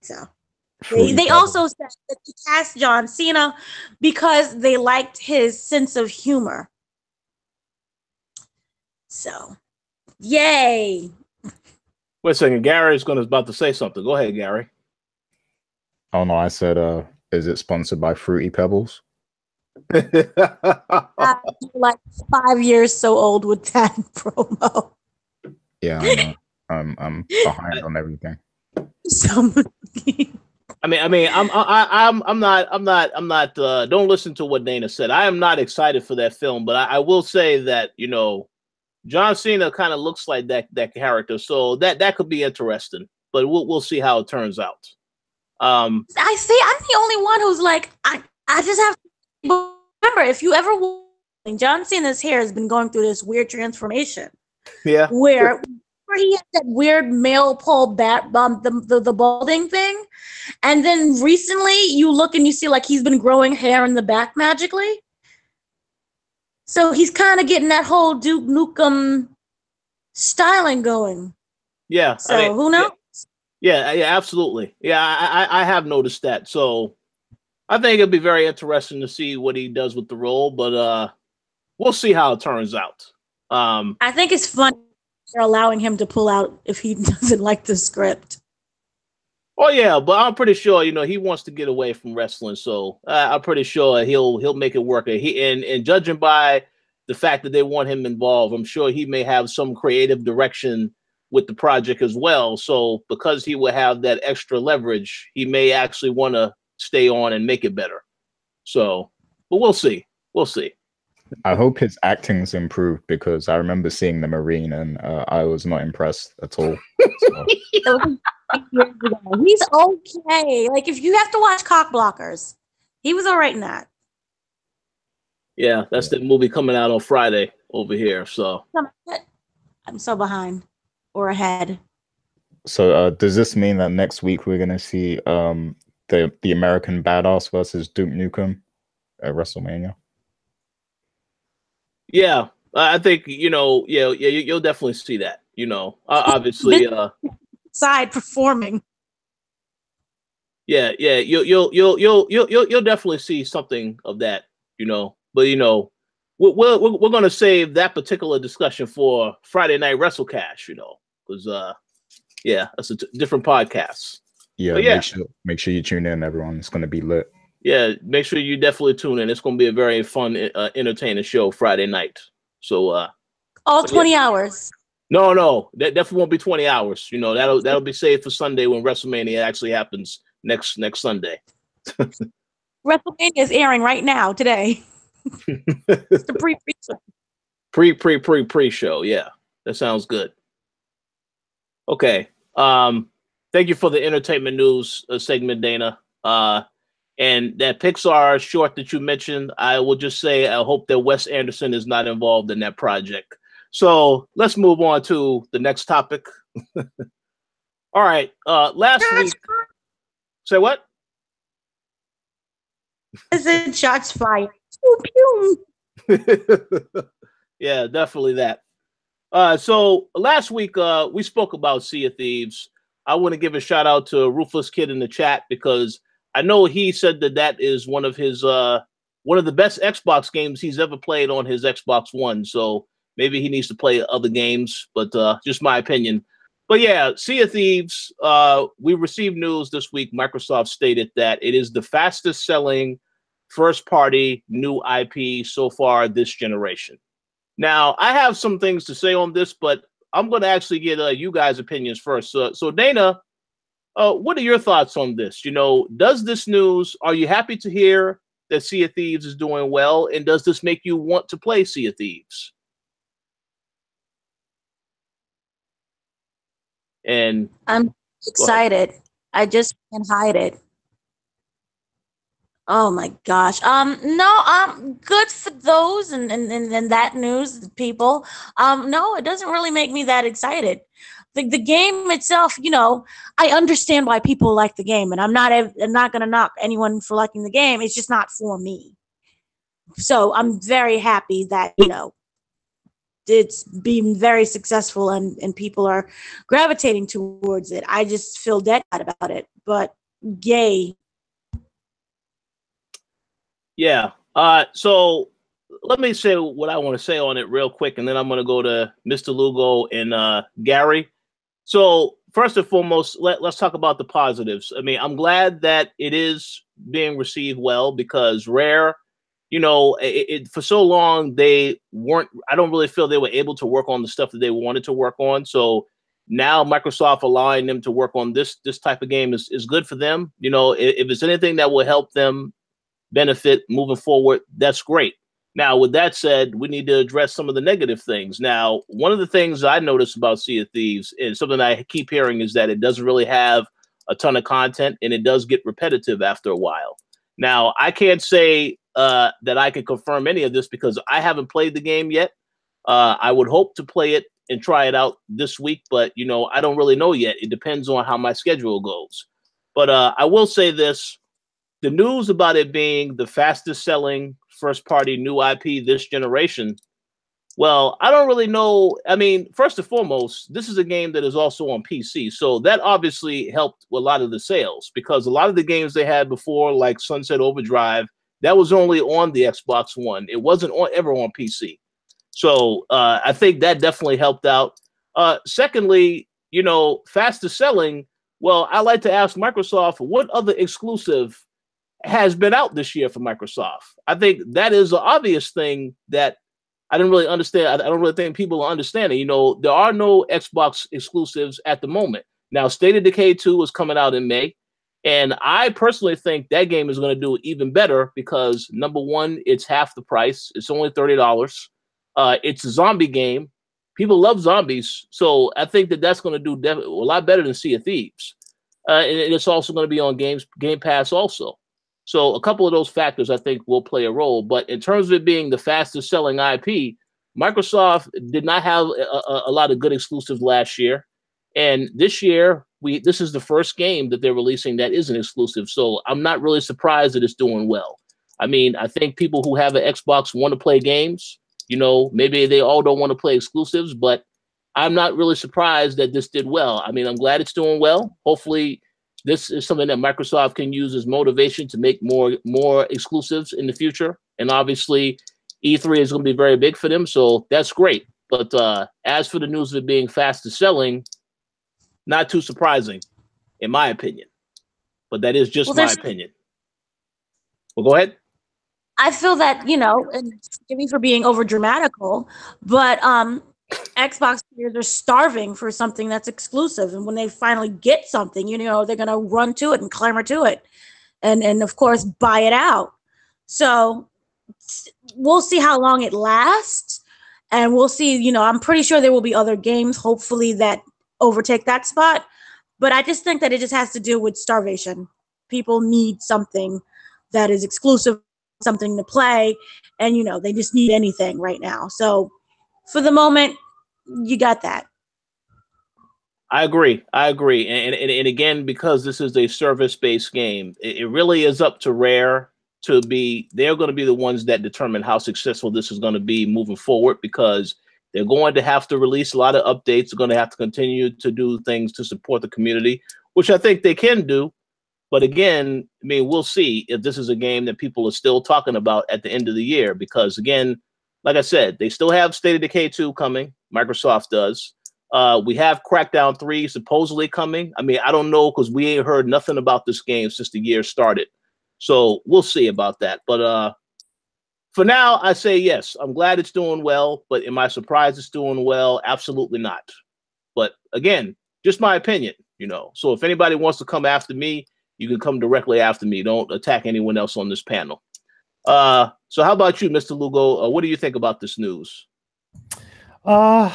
So they also said that they cast John Cena because they liked his sense of humor. So, yay. Wait a second. Gary's about to say something. Go ahead, Gary. Oh, no, I said, is it sponsored by Fruity Pebbles? I'm like 5 years so old with that promo. Yeah, I know. I'm behind on everything. So, I'm not. Don't listen to what Dana said. I am not excited for that film, but I will say that John Cena kind of looks like that character, so that could be interesting. But we'll see how it turns out. I see. I'm the only one who's like, I just have to remember, if you ever, John Cena's hair has been going through this weird transformation. Yeah. Where he had that weird male pole the balding thing, and then recently you look and you see like he's been growing hair in the back magically. So he's kind of getting that whole Duke Nukem styling going. Yeah. So who knows? Yeah, absolutely. Yeah, I have noticed that. So I think it'll be very interesting to see what he does with the role, but we'll see how it turns out. I think it's fun they're allowing him to pull out if he doesn't like the script. Oh yeah, but I'm pretty sure he wants to get away from wrestling, so I'm pretty sure he'll make it work. And judging by the fact that they want him involved, I'm sure he may have some creative direction with the project as well. So because he will have that extra leverage, he may actually want to stay on and make it better. So, but we'll see. We'll see. I hope his acting's improved, because I remember seeing The Marine and I was not impressed at all. So. He's okay. Like, if you have to watch Cock Blockers, he was all right in that. Yeah, that's the movie coming out on Friday over here. So I'm so behind or ahead. So does this mean that next week we're going to see the American Badass versus Duke Nukem at WrestleMania? Yeah, I think you'll definitely see that. Obviously, side performing. Yeah, you'll definitely see something of that. But we're going to save that particular discussion for Friday Night WrestleCash. Because that's a different podcast. Yeah, make sure you tune in, everyone. It's going to be lit. Yeah, make sure you definitely tune in. It's going to be a very fun, entertaining show Friday night. So all 20 hours. No, that definitely won't be 20 hours. That'll be saved for Sunday when WrestleMania actually happens next Sunday. WrestleMania is airing right now today. It's the pre-show. Yeah, that sounds good. Okay. Thank you for the entertainment news segment, Dana. And that Pixar short that you mentioned, I will just say I hope that Wes Anderson is not involved in that project. So let's move on to the next topic. All right. Last week. Say what? Is it shots fired? Pew, pew. Yeah, definitely that. So last week we spoke about Sea of Thieves. I want to give a shout out to Ruthless Kid in the chat, because I know he said that is one of his one of the best Xbox games he's ever played on his Xbox One. So maybe he needs to play other games, but just my opinion. But yeah, Sea of Thieves, we received news this week. Microsoft stated that it is the fastest selling first-party new IP so far this generation. Now, I have some things to say on this, but I'm going to actually get you guys' opinions first. So Dana, what are your thoughts on this? You know, does this news, are you happy to hear that Sea of Thieves is doing well? And does this make you want to play Sea of Thieves? And I'm excited. I just can't hide it. Oh my gosh. No, good for those and that news, people. No, it doesn't really make me that excited. The game itself, you know, I understand why people like the game, and I'm not gonna knock anyone for liking the game. It's just not for me. So I'm very happy that, you know, it's been very successful and people are gravitating towards it. I just feel dead about it, but yay. Yeah. So let me say what I want to say on it real quick, and then I'm going to go to Mr. Lugo and Gary. So first and foremost, let's talk about the positives. I mean, I'm glad that it is being received well, because Rare, you know, for so long they weren't, I don't really feel they were able to work on the stuff that they wanted to work on. So now Microsoft allowing them to work on this type of game is good for them. You know, if it's anything that will help them benefit moving forward, that's great. Now, with that said, we need to address some of the negative things. Now, one of the things I noticed about Sea of Thieves, and something I keep hearing, is that it doesn't really have a ton of content, and it does get repetitive after a while. Now, I can't say that I can confirm any of this because I haven't played the game yet. I would hope to play it and try it out this week, but, you know, I don't really know yet. It depends on how my schedule goes. But I will say this. The news about it being the fastest selling first party new IP this generation, well, I don't really know. I mean, first and foremost, this is a game that is also on PC. So that obviously helped with a lot of the sales, because a lot of the games they had before, like Sunset Overdrive, that was only on the Xbox One. It wasn't ever on PC. So I think that definitely helped out. Secondly, you know, fastest selling. Well, I like to ask Microsoft, what other exclusive has been out this year for Microsoft? I think that is an obvious thing that I didn't really understand. I don't really think people are understanding. You know, there are no Xbox exclusives at the moment. Now, State of Decay 2 is coming out in May, and I personally think that game is going to do even better because, number one, it's half the price. It's only $30. It's a zombie game. People love zombies, so I think that that's going to do a lot better than Sea of Thieves. And it's also going to be on Game Pass also. So a couple of those factors, I think, will play a role. But in terms of it being the fastest selling IP, Microsoft did not have a lot of good exclusives last year. And this year, this is the first game that they're releasing that isn't exclusive. So I'm not really surprised that it's doing well. I mean, I think people who have an Xbox want to play games. You know, maybe they all don't want to play exclusives, but I'm not really surprised that this did well. I mean, I'm glad it's doing well. Hopefully, this is something that Microsoft can use as motivation to make more exclusives in the future. And obviously, E3 is going to be very big for them, so that's great. But as for the news of it being fastest selling, not too surprising, in my opinion. But that is just my opinion. Well, go ahead. I feel that, you know, and forgive me for being over dramatical, but Xbox players are starving for something that's exclusive, and when they finally get something, you know, they're gonna run to it and clamor to it, and of course buy it out. So we'll see how long it lasts, and we'll see. You know, I'm pretty sure there will be other games, hopefully, that overtake that spot. But I just think that it just has to do with starvation. People need something that is exclusive, something to play, and you know, they just need anything right now. So for the moment, you got that. I agree. And again, because this is a service-based game, it really is up to Rare to be, they're going to be the ones that determine how successful this is going to be moving forward, because they're going to have to release a lot of updates. They're going to have to continue to do things to support the community, which I think they can do. But again, I mean, we'll see if this is a game that people are still talking about at the end of the year, because again, like I said, they still have State of Decay 2 coming. Microsoft does. We have Crackdown 3 supposedly coming. I mean, I don't know, because we ain't heard nothing about this game since the year started. So we'll see about that. But for now, I say yes. I'm glad it's doing well, but am I surprised it's doing well? Absolutely not. But again, just my opinion, you know. So if anybody wants to come after me, you can come directly after me. Don't attack anyone else on this panel. So how about you, Mr. Lugo? What do you think about this news? I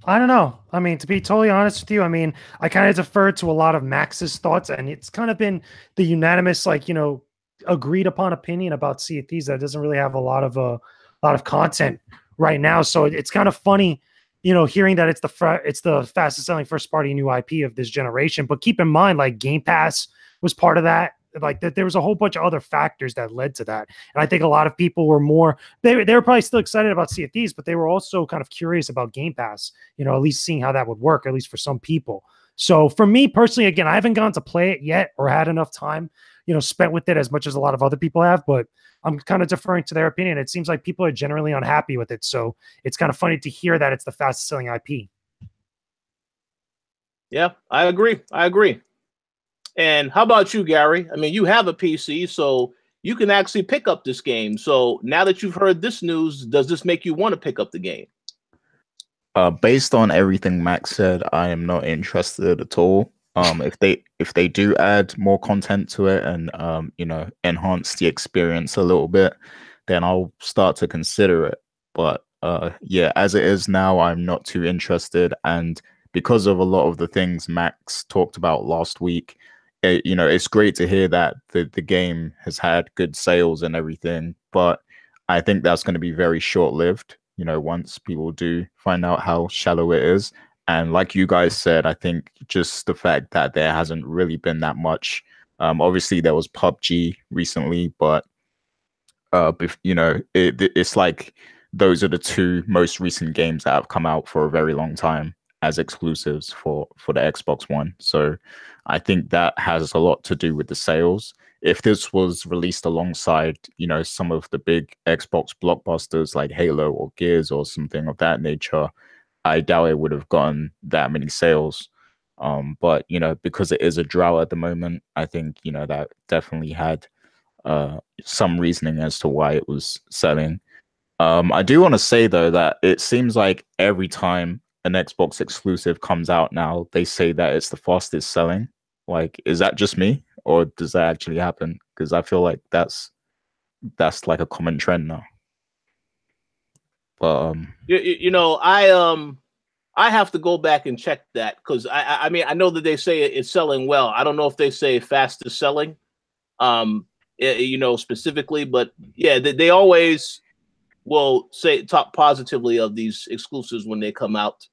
don't know. I mean, to be totally honest with you, I mean, I kind of defer to a lot of Max's thoughts, and it's kind of been the unanimous, like, you know, agreed upon opinion about Sea of Thieves that doesn't really have a lot of content right now. So it's kind of funny, you know, hearing that it's the fastest selling first party new IP of this generation. But keep in mind, like, Game Pass was part of that. Like, that there was a whole bunch of other factors that led to that. And I think a lot of people were more, they were probably still excited about Sea of Thieves, but they were also kind of curious about Game Pass, you know, at least seeing how that would work, at least for some people. So for me personally, again, I haven't gone to play it yet or had enough time, you know, spent with it as much as a lot of other people have, but I'm kind of deferring to their opinion. It seems like people are generally unhappy with it. So it's kind of funny to hear that it's the fastest selling IP. Yeah, I agree. And how about you, Gary? I mean, you have a PC, so you can actually pick up this game. So now that you've heard this news, does this make you want to pick up the game? Based on everything Max said, I am not interested at all. If they do add more content to it and you know, enhance the experience a little bit, then I'll start to consider it. But yeah, as it is now, I'm not too interested. And because of a lot of the things Max talked about last week, you know, it's great to hear that the game has had good sales and everything. But I think that's going to be very short-lived, you know, once people do find out how shallow it is. And like you guys said, I think just the fact that there hasn't really been that much. Obviously, there was PUBG recently, but you know, it's like those are the two most recent games that have come out for a very long time as exclusives for the Xbox One. So I think that has a lot to do with the sales. If this was released alongside, you know, some of the big Xbox blockbusters like Halo or Gears or something of that nature, I doubt it would have gotten that many sales. But, you know, because it is a drought at the moment, I think, you know, that definitely had some reasoning as to why it was selling. I do want to say, though, that it seems like every time an Xbox exclusive comes out now, they say that it's the fastest selling. Like, is that just me, or does that actually happen? Because I feel like that's like a common trend now. But you know, I have to go back and check that, because I mean, I know that they say it's selling well. I don't know if they say fastest selling, you know, specifically, but yeah, they always will talk positively of these exclusives when they come out.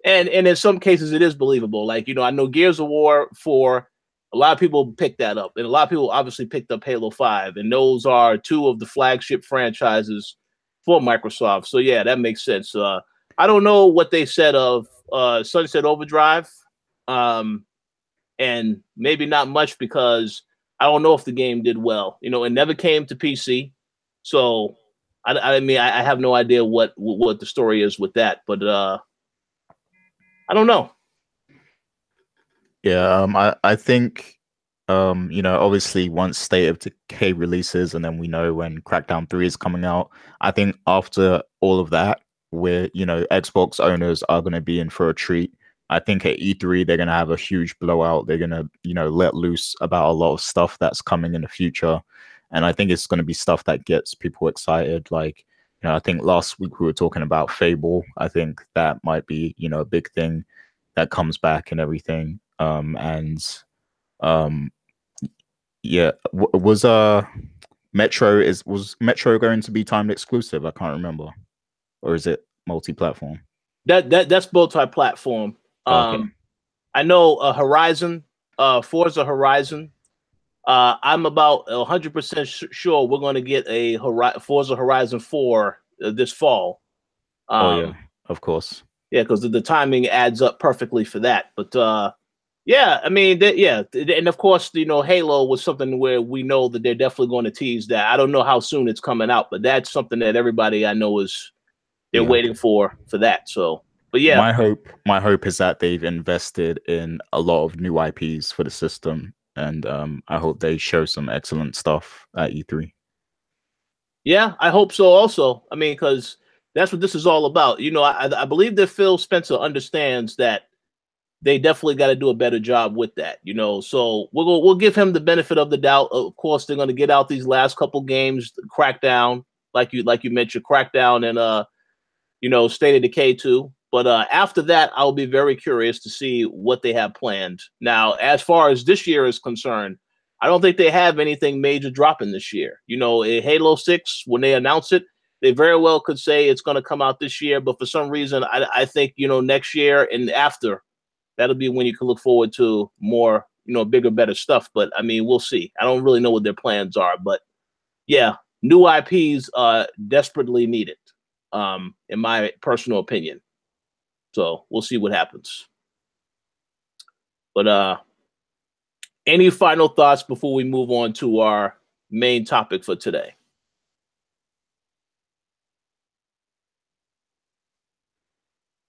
And in some cases it is believable. Like, you know, I know Gears of War 4, a lot of people picked that up, and a lot of people obviously picked up Halo 5, and those are two of the flagship franchises for Microsoft. So yeah, that makes sense. I don't know what they said of Sunset Overdrive, and maybe not much, because I don't know if the game did well. You know, it never came to PC, so I mean, I have no idea what the story is with that, but I don't know. yeah, I think you know, obviously once State of Decay releases, and then we know when Crackdown 3 is coming out, I think after all of that, where, you know, Xbox owners are going to be in for a treat. I think at E3 they're going to have a huge blowout. They're going to, you know, let loose about a lot of stuff that's coming in the future, and I think it's going to be stuff that gets people excited. Like, you know, I think last week we were talking about Fable. I think that might be, you know, a big thing that comes back and everything. And yeah, was Metro going to be timed exclusive? I can't remember, or is it multi-platform? That's multi-platform. Okay. I know Horizon, Forza Horizon. I'm about 100% sure we're going to get a Forza Horizon 4 this fall. Oh yeah, of course. Yeah, because the timing adds up perfectly for that. But Yeah, I mean, and of course, Halo was something where we know that they're definitely going to tease that. I don't know how soon it's coming out, but that's something that everybody I know they're waiting for that. So, but yeah, my hope is that they've invested in a lot of new IPs for the system, and I hope they show some excellent stuff at E3. Yeah, I hope so also. I mean, because that's what this is all about. I believe that Phil Spencer understands that they definitely got to do a better job with that. So we'll give him the benefit of the doubt. Of course, they're going to get out these last couple games, Crackdown, like you mentioned, Crackdown and State of Decay 2. But after that, I'll be very curious to see what they have planned. Now, as far as this year is concerned, I don't think they have anything major dropping this year. Halo 6, when they announce it, they very well could say it's going to come out this year. But for some reason, I think, next year and after, that'll be when you can look forward to more, bigger, better stuff. But I mean, we'll see. I don't really know what their plans are. But yeah, new IPs are desperately needed, in my personal opinion. So we'll see what happens. But any final thoughts before we move on to our main topic for today?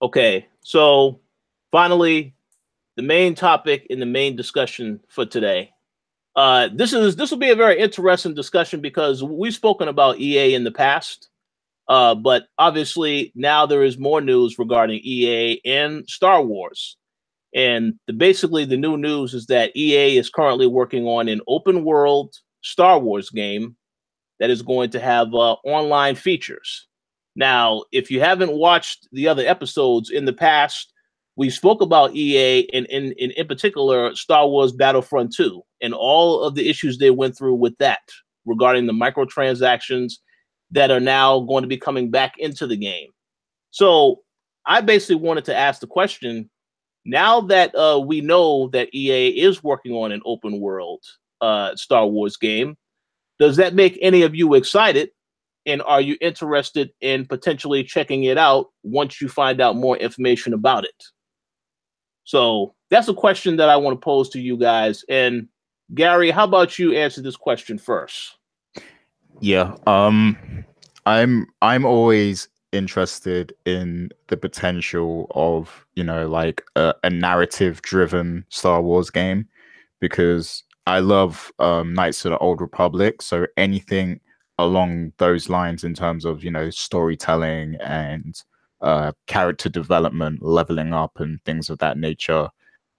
Okay, so finally, the main topic in the main discussion for today. This will be a very interesting discussion because we've spoken about EA in the past, but obviously now there is more news regarding EA and Star Wars. And basically the new news is that EA is currently working on an open world Star Wars game that is going to have online features. Now, if you haven't watched the other episodes in the past, we spoke about EA and in particular Star Wars Battlefront 2 and all of the issues they went through with that regarding the microtransactions that are now going to be coming back into the game. So I basically wanted to ask the question, now that we know that EA is working on an open world Star Wars game, does that make any of you excited? And are you interested in potentially checking it out once you find out more information about it? So that's a question that I want to pose to you guys. And Gary, how about you answer this question first? Yeah, I'm always interested in the potential of, like a narrative-driven Star Wars game, because I love Knights of the Old Republic. So anything along those lines in terms of, storytelling and character development, leveling up and things of that nature,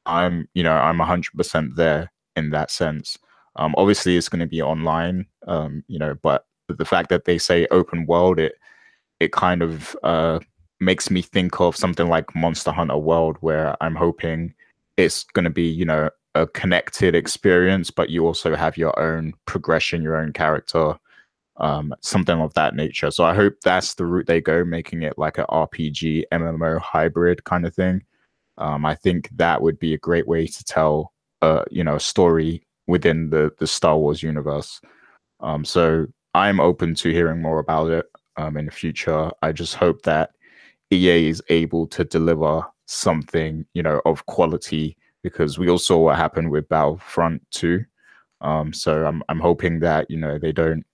I'm 100% there in that sense. Obviously it's going to be online, but the fact that they say open world, it kind of makes me think of something like Monster Hunter World, where I'm hoping it's going to be, a connected experience, but you also have your own progression, your own character, something of that nature. So I hope that's the route they go, making it like an RPG MMO hybrid kind of thing. I think that would be a great way to tell a story within the Star Wars universe. So I'm open to hearing more about it in the future. I just hope that EA is able to deliver something, of quality, because we all saw what happened with Battlefront 2. So I'm hoping that, they don't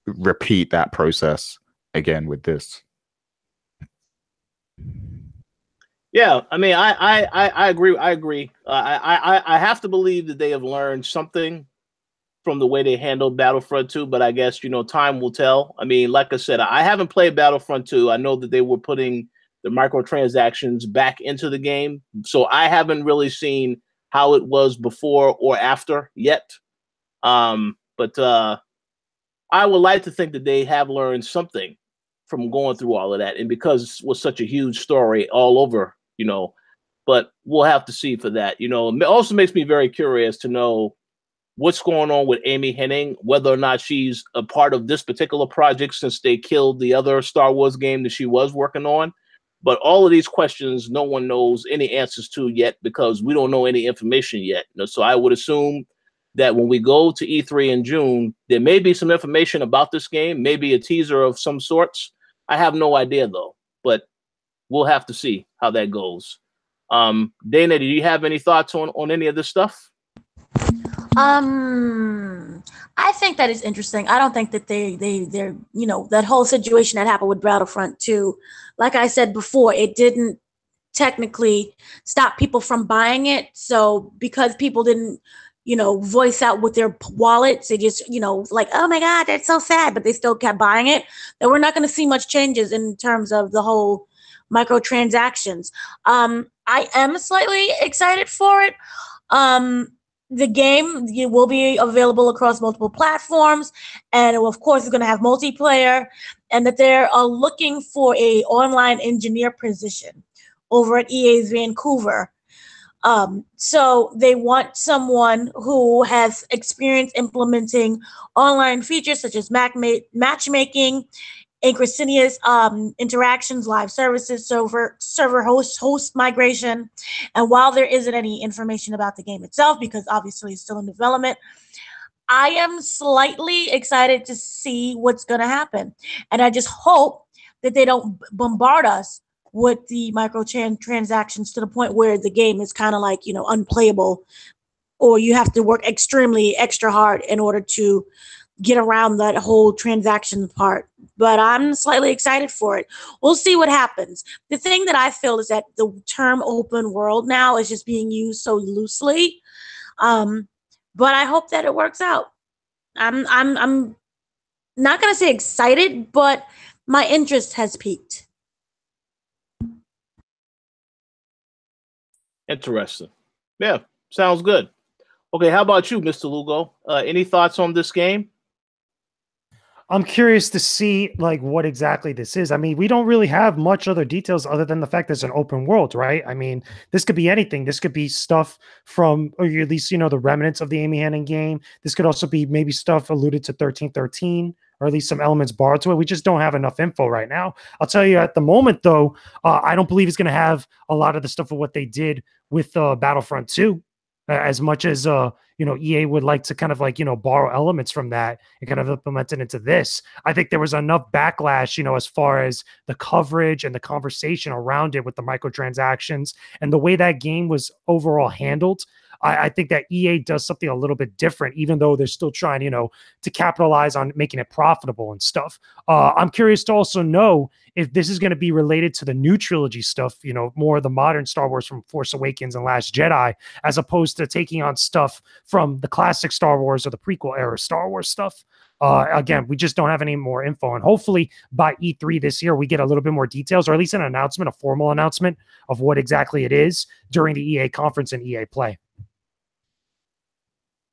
repeat that process again with this. Yeah, I mean, I agree. I have to believe that they have learned something from the way they handled Battlefront 2, but I guess, time will tell. I mean, like I said, I haven't played Battlefront 2. I know that they were putting the microtransactions back into the game, so I haven't really seen how it was before or after yet. But I would like to think that they have learned something from going through all of that, and because it was such a huge story all over, but we'll have to see for that. It also makes me very curious to know what's going on with Amy Hennig, whether or not she's a part of this particular project since they killed the other Star Wars game that she was working on. But all of these questions, no one knows any answers to yet, because we don't know any information yet. So I would assume that when we go to E3 in June, there may be some information about this game, maybe a teaser of some sorts. I have no idea, though, but we'll have to see how that goes. Dana, do you have any thoughts on any of this stuff? I think that is interesting. I don't think that they're that whole situation that happened with Battlefront 2, like I said before, it didn't technically stop people from buying it. So because people didn't voice out with their wallets, they just like, oh my god, that's so sad, but they still kept buying it, that we're not going to see much changes in terms of the whole microtransactions. I am slightly excited for it. The game will be available across multiple platforms, and of course it's going to have multiplayer, and that they're looking for a online engineer position over at EA's Vancouver. So they want someone who has experience implementing online features such as matchmaking, asynchronous interactions, live services, server host migration. And while there isn't any information about the game itself, because obviously it's still in development, I am slightly excited to see what's going to happen. And I just hope that they don't bombard us with the microtransactions to the point where the game is kind of like, unplayable, or you have to work extremely extra hard in order to get around that whole transaction part. But I'm slightly excited for it. We'll see what happens. The thing that I feel is that the term open world now is just being used so loosely. But I hope that it works out. I'm not going to say excited, but my interest has peaked. Interesting. Yeah, sounds good. Okay, how about you, Mr. Lugo? Any thoughts on this game? I'm curious to see like what exactly this is. I mean, we don't really have much other details other than the fact that it's an open world, right? I mean, this could be anything. This could be stuff from, or at least, the remnants of the Amy Hennig game. This could also be maybe stuff alluded to 1313, or at least some elements borrowed to it. We just don't have enough info right now. I'll tell you at the moment, though, I don't believe it's going to have a lot of the stuff of what they did with Battlefront 2. As much as EA would like to kind of like borrow elements from that and kind of implement it into this, I think there was enough backlash as far as the coverage and the conversation around it with the microtransactions and the way that game was overall handled. I think that EA does something a little bit different, even though they're still trying, to capitalize on making it profitable and stuff. I'm curious to also know if this is going to be related to the new trilogy stuff, more of the modern Star Wars from Force Awakens and Last Jedi, as opposed to taking on stuff from the classic Star Wars or the prequel era Star Wars stuff. Again, we just don't have any more info. And hopefully by E3 this year, we get a little bit more details, or at least an announcement, a formal announcement of what exactly it is during the EA conference and EA Play.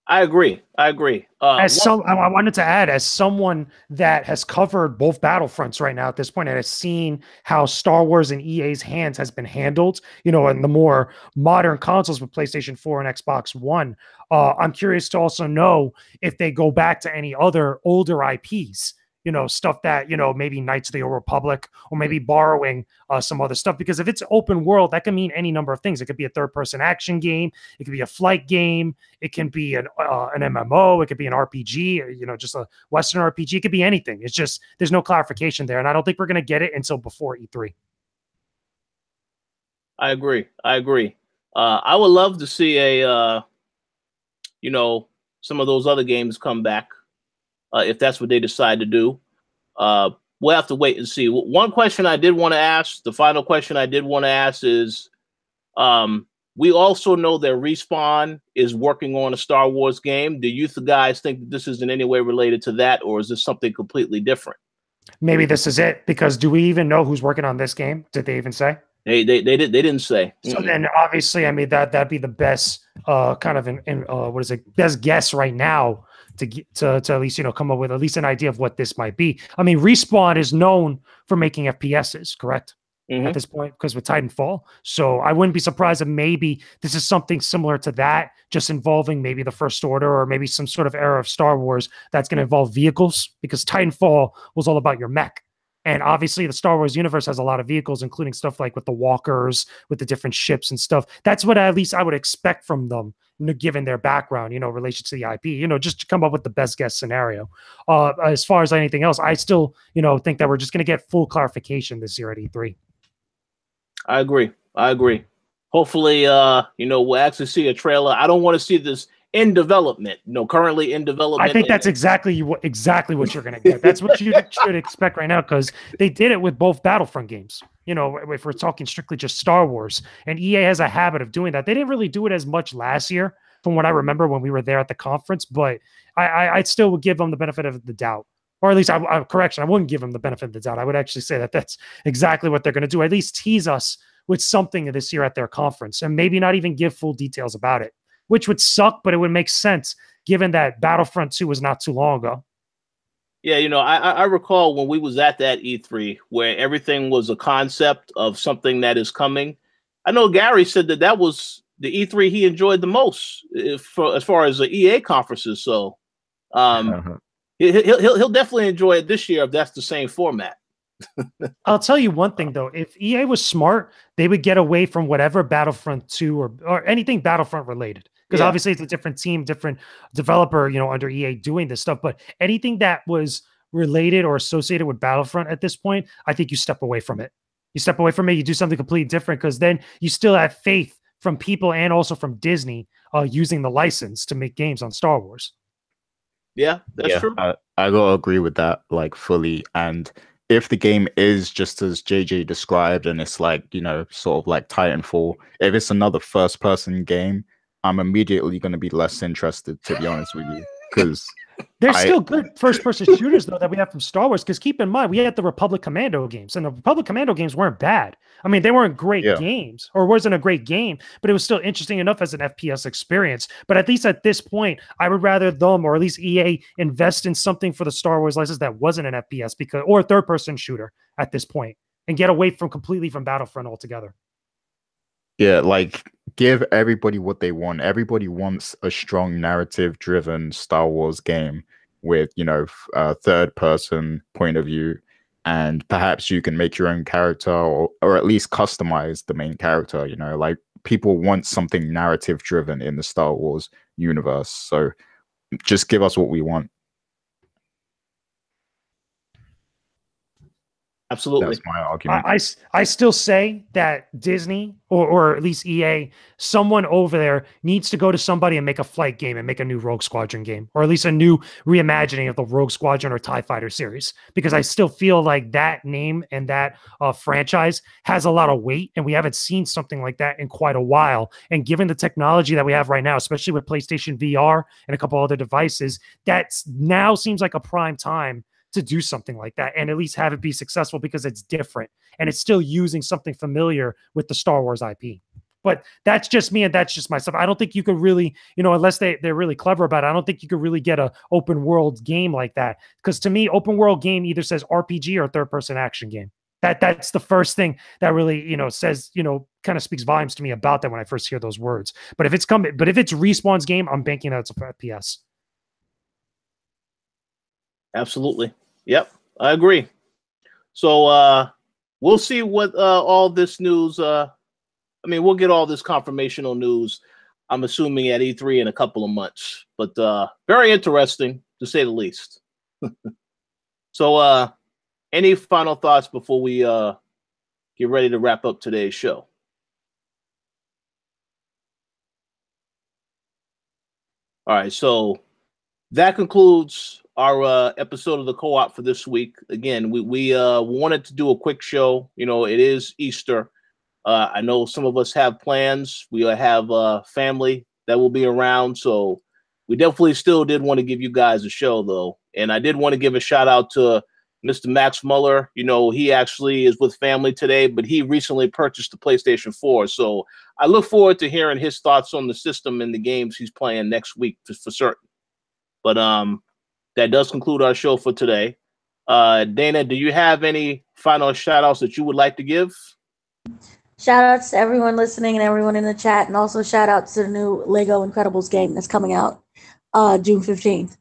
I agree. I wanted to add, as someone that has covered both Battlefronts right now at this point and has seen how Star Wars in EA's hands has been handled, in the more modern consoles with PlayStation 4 and Xbox One, I'm curious to also know if they go back to any other older IPs, stuff that, maybe Knights of the Old Republic, or maybe borrowing some other stuff. Because if it's open world, that can mean any number of things. It could be a third-person action game. It could be a flight game. It can be an MMO. It could be an RPG, just a Western RPG. It could be anything. It's just, there's no clarification there. And I don't think we're going to get it until before E3. I agree. I would love to see some of those other games come back. If that's what they decide to do. We'll have to wait and see. One question I did want to ask, the final question I did want to ask is, we also know that Respawn is working on a Star Wars game. Do you guys think that this is in any way related to that, or is this something completely different? Maybe this is it, because do we even know who's working on this game? Did they even say? They didn't say. So then obviously, I mean, that'd be the best kind of best guess right now to at least come up with at least an idea of what this might be. I mean, Respawn is known for making FPSs, correct? At this point, because with Titanfall. So I wouldn't be surprised if maybe this is something similar to that, just involving maybe the First Order, or maybe some sort of era of Star Wars that's going to involve vehicles, because Titanfall was all about your mech. And obviously the Star Wars universe has a lot of vehicles, including stuff like with the walkers, with the different ships and stuff. That's what at least I would expect from them, given their background, relation to the IP, just to come up with the best guess scenario. As far as anything else, I still, think that we're just going to get full clarification this year at E3. I agree. hopefully, we'll actually see a trailer. I don't want to see this in development, currently in development. I think that's exactly what you're going to get. That's what you should expect right now, because they did it with both Battlefront games. If we're talking strictly just Star Wars, and EA has a habit of doing that. They didn't really do it as much last year, from what I remember when we were there at the conference, but I still would give them the benefit of the doubt. Or at least, I wouldn't give them the benefit of the doubt. I would actually say that that's exactly what they're going to do. At least tease us with something this year at their conference, and maybe not even give full details about it, which would suck, but it would make sense given that Battlefront 2 was not too long ago. Yeah, I recall when we was at that E3 where everything was a concept of something that is coming. I know Gary said that was the E3 he enjoyed the most as far as the EA conferences. So he'll definitely enjoy it this year if that's the same format. I'll tell you one thing, though. If EA was smart, they would get away from whatever Battlefront 2 or anything Battlefront related. Because obviously it's a different team, different developer, under EA doing this stuff. But anything that was related or associated with Battlefront at this point, I think you step away from it. You step away from it, you do something completely different, because then you still have faith from people and also from Disney using the license to make games on Star Wars. Yeah, that's true. I gotta agree with that, fully. And if the game is just as JJ described, and it's sort of like Titanfall, if it's another first-person game, I'm immediately going to be less interested, to be honest with you, because there's still good first-person shooters though that we have from Star Wars. Because keep in mind, we had the Republic Commando games, and the Republic Commando games weren't bad. I mean, they weren't great games, or wasn't a great game, but it was still interesting enough as an FPS experience. But at least at this point, I would rather them, or at least EA, invest in something for the Star Wars license that wasn't an FPS or a third-person shooter at this point, and get away completely from Battlefront altogether. Yeah, give everybody what they want. Everybody wants a strong narrative-driven Star Wars game with, a third-person point of view, and perhaps you can make your own character, or at least customize the main character. People want something narrative-driven in the Star Wars universe. So just give us what we want. Absolutely. That's my argument. I still say that Disney or at least EA, someone over there needs to go to somebody and make a flight game and make a new Rogue Squadron game, or at least a new reimagining of the Rogue Squadron or TIE Fighter series, because I still feel like that name and that franchise has a lot of weight, and we haven't seen something like that in quite a while. And given the technology that we have right now, especially with PlayStation VR and a couple other devices, that now seems like a prime time to do something like that and at least have it be successful, because it's different and it's still using something familiar with the Star Wars IP. But that's just me, and that's just myself. I don't think you could really, unless they're really clever about it, I don't think you could really get a open world game like that. Because to me, open world game either says RPG or third person action game. That's the first thing that really, says, kind of speaks volumes to me about that when I first hear those words. But if it's Respawn's game, I'm banking that it's a FPS. Absolutely. Yep, I agree. So we'll see what all this news. We'll get all this confirmational news, I'm assuming, at E3 in a couple of months. But very interesting, to say the least. So any final thoughts before we get ready to wrap up today's show? All right, so that concludes our episode of the Co-op for this week. Again, we wanted to do a quick show. It is Easter. I know some of us have plans. We have family that will be around, so we definitely still did want to give you guys a show, though. And I did want to give a shout out to Mr. Max Muller. He actually is with family today, but he recently purchased the PlayStation 4. So I look forward to hearing his thoughts on the system and the games he's playing next week for certain. But that does conclude our show for today. Dana, do you have any final shout outs that you would like to give? Shout outs to everyone listening and everyone in the chat, and also shout outs to the new Lego Incredibles game that's coming out June 15th.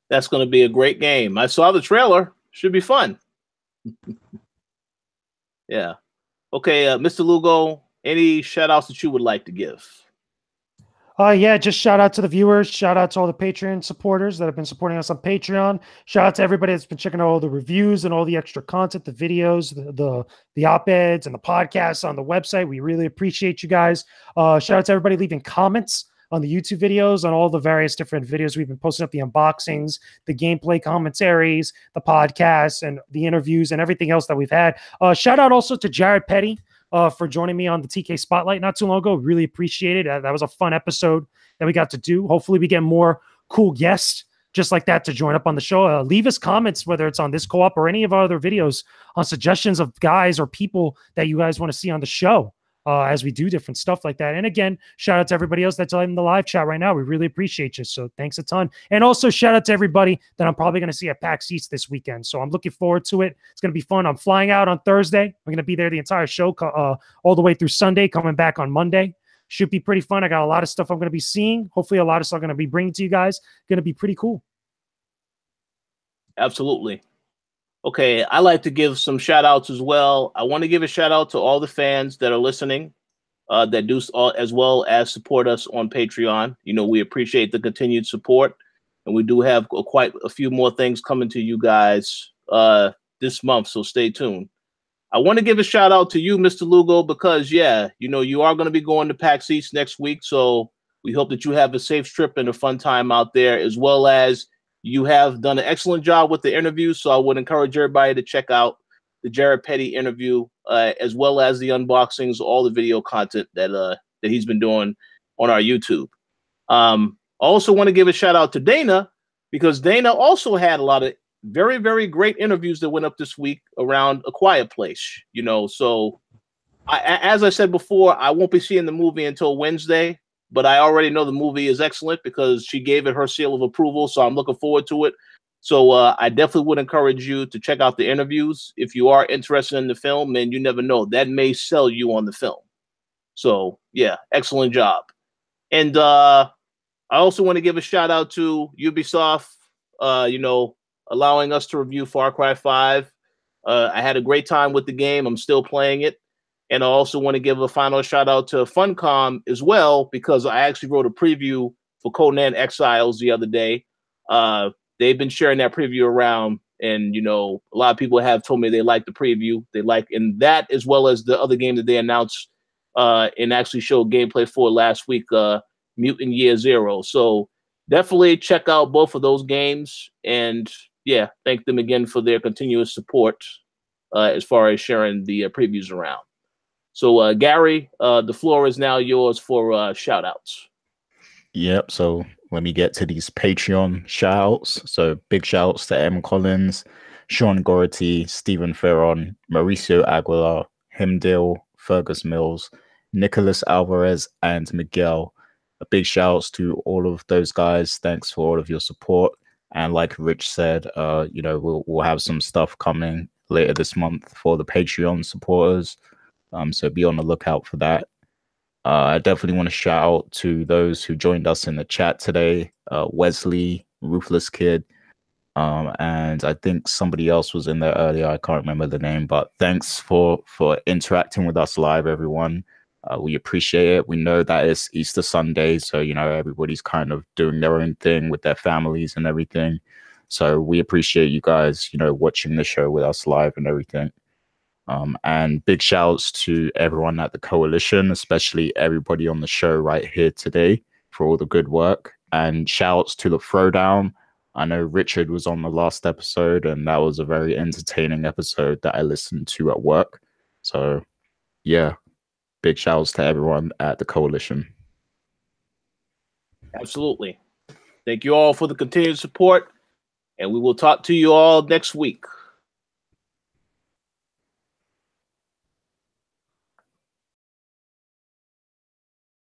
That's going to be a great game. I saw the trailer. Should be fun. Yeah. Okay, Mr. Lugo, any shout outs that you would like to give? Yeah, just shout out to the viewers. Shout out to all the Patreon supporters that have been supporting us on Patreon. Shout out to everybody that's been checking out all the reviews and all the extra content, the videos, the op-eds and the podcasts on the website. We really appreciate you guys. Shout out to everybody leaving comments on the YouTube videos, on all the various different videos we've been posting up, the unboxings, the gameplay commentaries, the podcasts, and the interviews, and everything else that we've had. Shout out also to Jared Petty for joining me on the TK Spotlight not too long ago. Really appreciate it. That was a fun episode that we got to do. Hopefully we get more cool guests just like that to join up on the show. Leave us comments, whether it's on this co-op or any of our other videos, on suggestions of guys or people that you guys want to see on the show as we do different stuff like that. And again, shout out to everybody else that's in the live chat right now. We really appreciate you. So thanks a ton. And also shout out to everybody that I'm probably going to see at PAX East this weekend. So I'm looking forward to it. It's going to be fun. I'm flying out on Thursday. I'm going to be there the entire show all the way through Sunday, coming back on Monday. Should be pretty fun. I got a lot of stuff I'm going to be seeing. Hopefully a lot of stuff I'm going to be bringing to you guys. Going to be pretty cool. Absolutely. Okay, I like to give some shout outs as well. I want to give a shout out to all the fans that are listening, that do as well as support us on Patreon. You know, we appreciate the continued support, and we do have quite a few more things coming to you guys this month, so stay tuned. I want to give a shout out to you, Mr. Lugo, because, yeah, you know, you are going to be going to PAX East next week, so we hope that you have a safe trip and a fun time out there, as well as you have done an excellent job with the interview, so I would encourage everybody to check out the Jared Petty interview, as well as the unboxings, all the video content that he's been doing on our YouTube. I also want to give a shout out to Dana, because Dana also had a lot of very, very great interviews that went up this week around A Quiet Place. You know, so as I said before, I won't be seeing the movie until Wednesday. But I already know the movie is excellent because she gave it her seal of approval. So I'm looking forward to it. So I definitely would encourage you to check out the interviews if you are interested in the film, and you never know, that may sell you on the film. So yeah, excellent job. And I also want to give a shout out to Ubisoft, you know, allowing us to review Far Cry 5. I had a great time with the game. I'm still playing it. And I also want to give a final shout out to Funcom as well, because I actually wrote a preview for Conan Exiles the other day. They've been sharing that preview around, and, you know, a lot of people have told me they like the preview. They like, and that, as well as the other game that they announced and actually showed gameplay for last week, Mutant Year Zero. So definitely check out both of those games. And yeah, thank them again for their continuous support as far as sharing the previews around. So, Gary, the floor is now yours for shout outs. Yep. So let me get to these Patreon shout outs. So big shout outs to M. Collins, Sean Gority, Stephen Ferron, Mauricio Aguilar, Himdale, Fergus Mills, Nicholas Alvarez, and Miguel. A big shout outs to all of those guys. Thanks for all of your support. And like Rich said, you know, we'll have some stuff coming later this month for the Patreon supporters. So be on the lookout for that. I definitely want to shout out to those who joined us in the chat today. Wesley, Ruthless Kid, and I think somebody else was in there earlier. I can't remember the name, but thanks for interacting with us live, everyone. We appreciate it. We know that it's Easter Sunday, so, you know, everybody's kind of doing their own thing with their families and everything. So we appreciate you guys, you know, watching the show with us live and everything. And big shouts to everyone at the Koalition, especially everybody on the show right here today for all the good work. And shouts to the Throwdown. I know Richard was on the last episode, and that was a very entertaining episode that I listened to at work. So yeah, big shouts to everyone at the Koalition. Absolutely. Thank you all for the continued support, and we will talk to you all next week.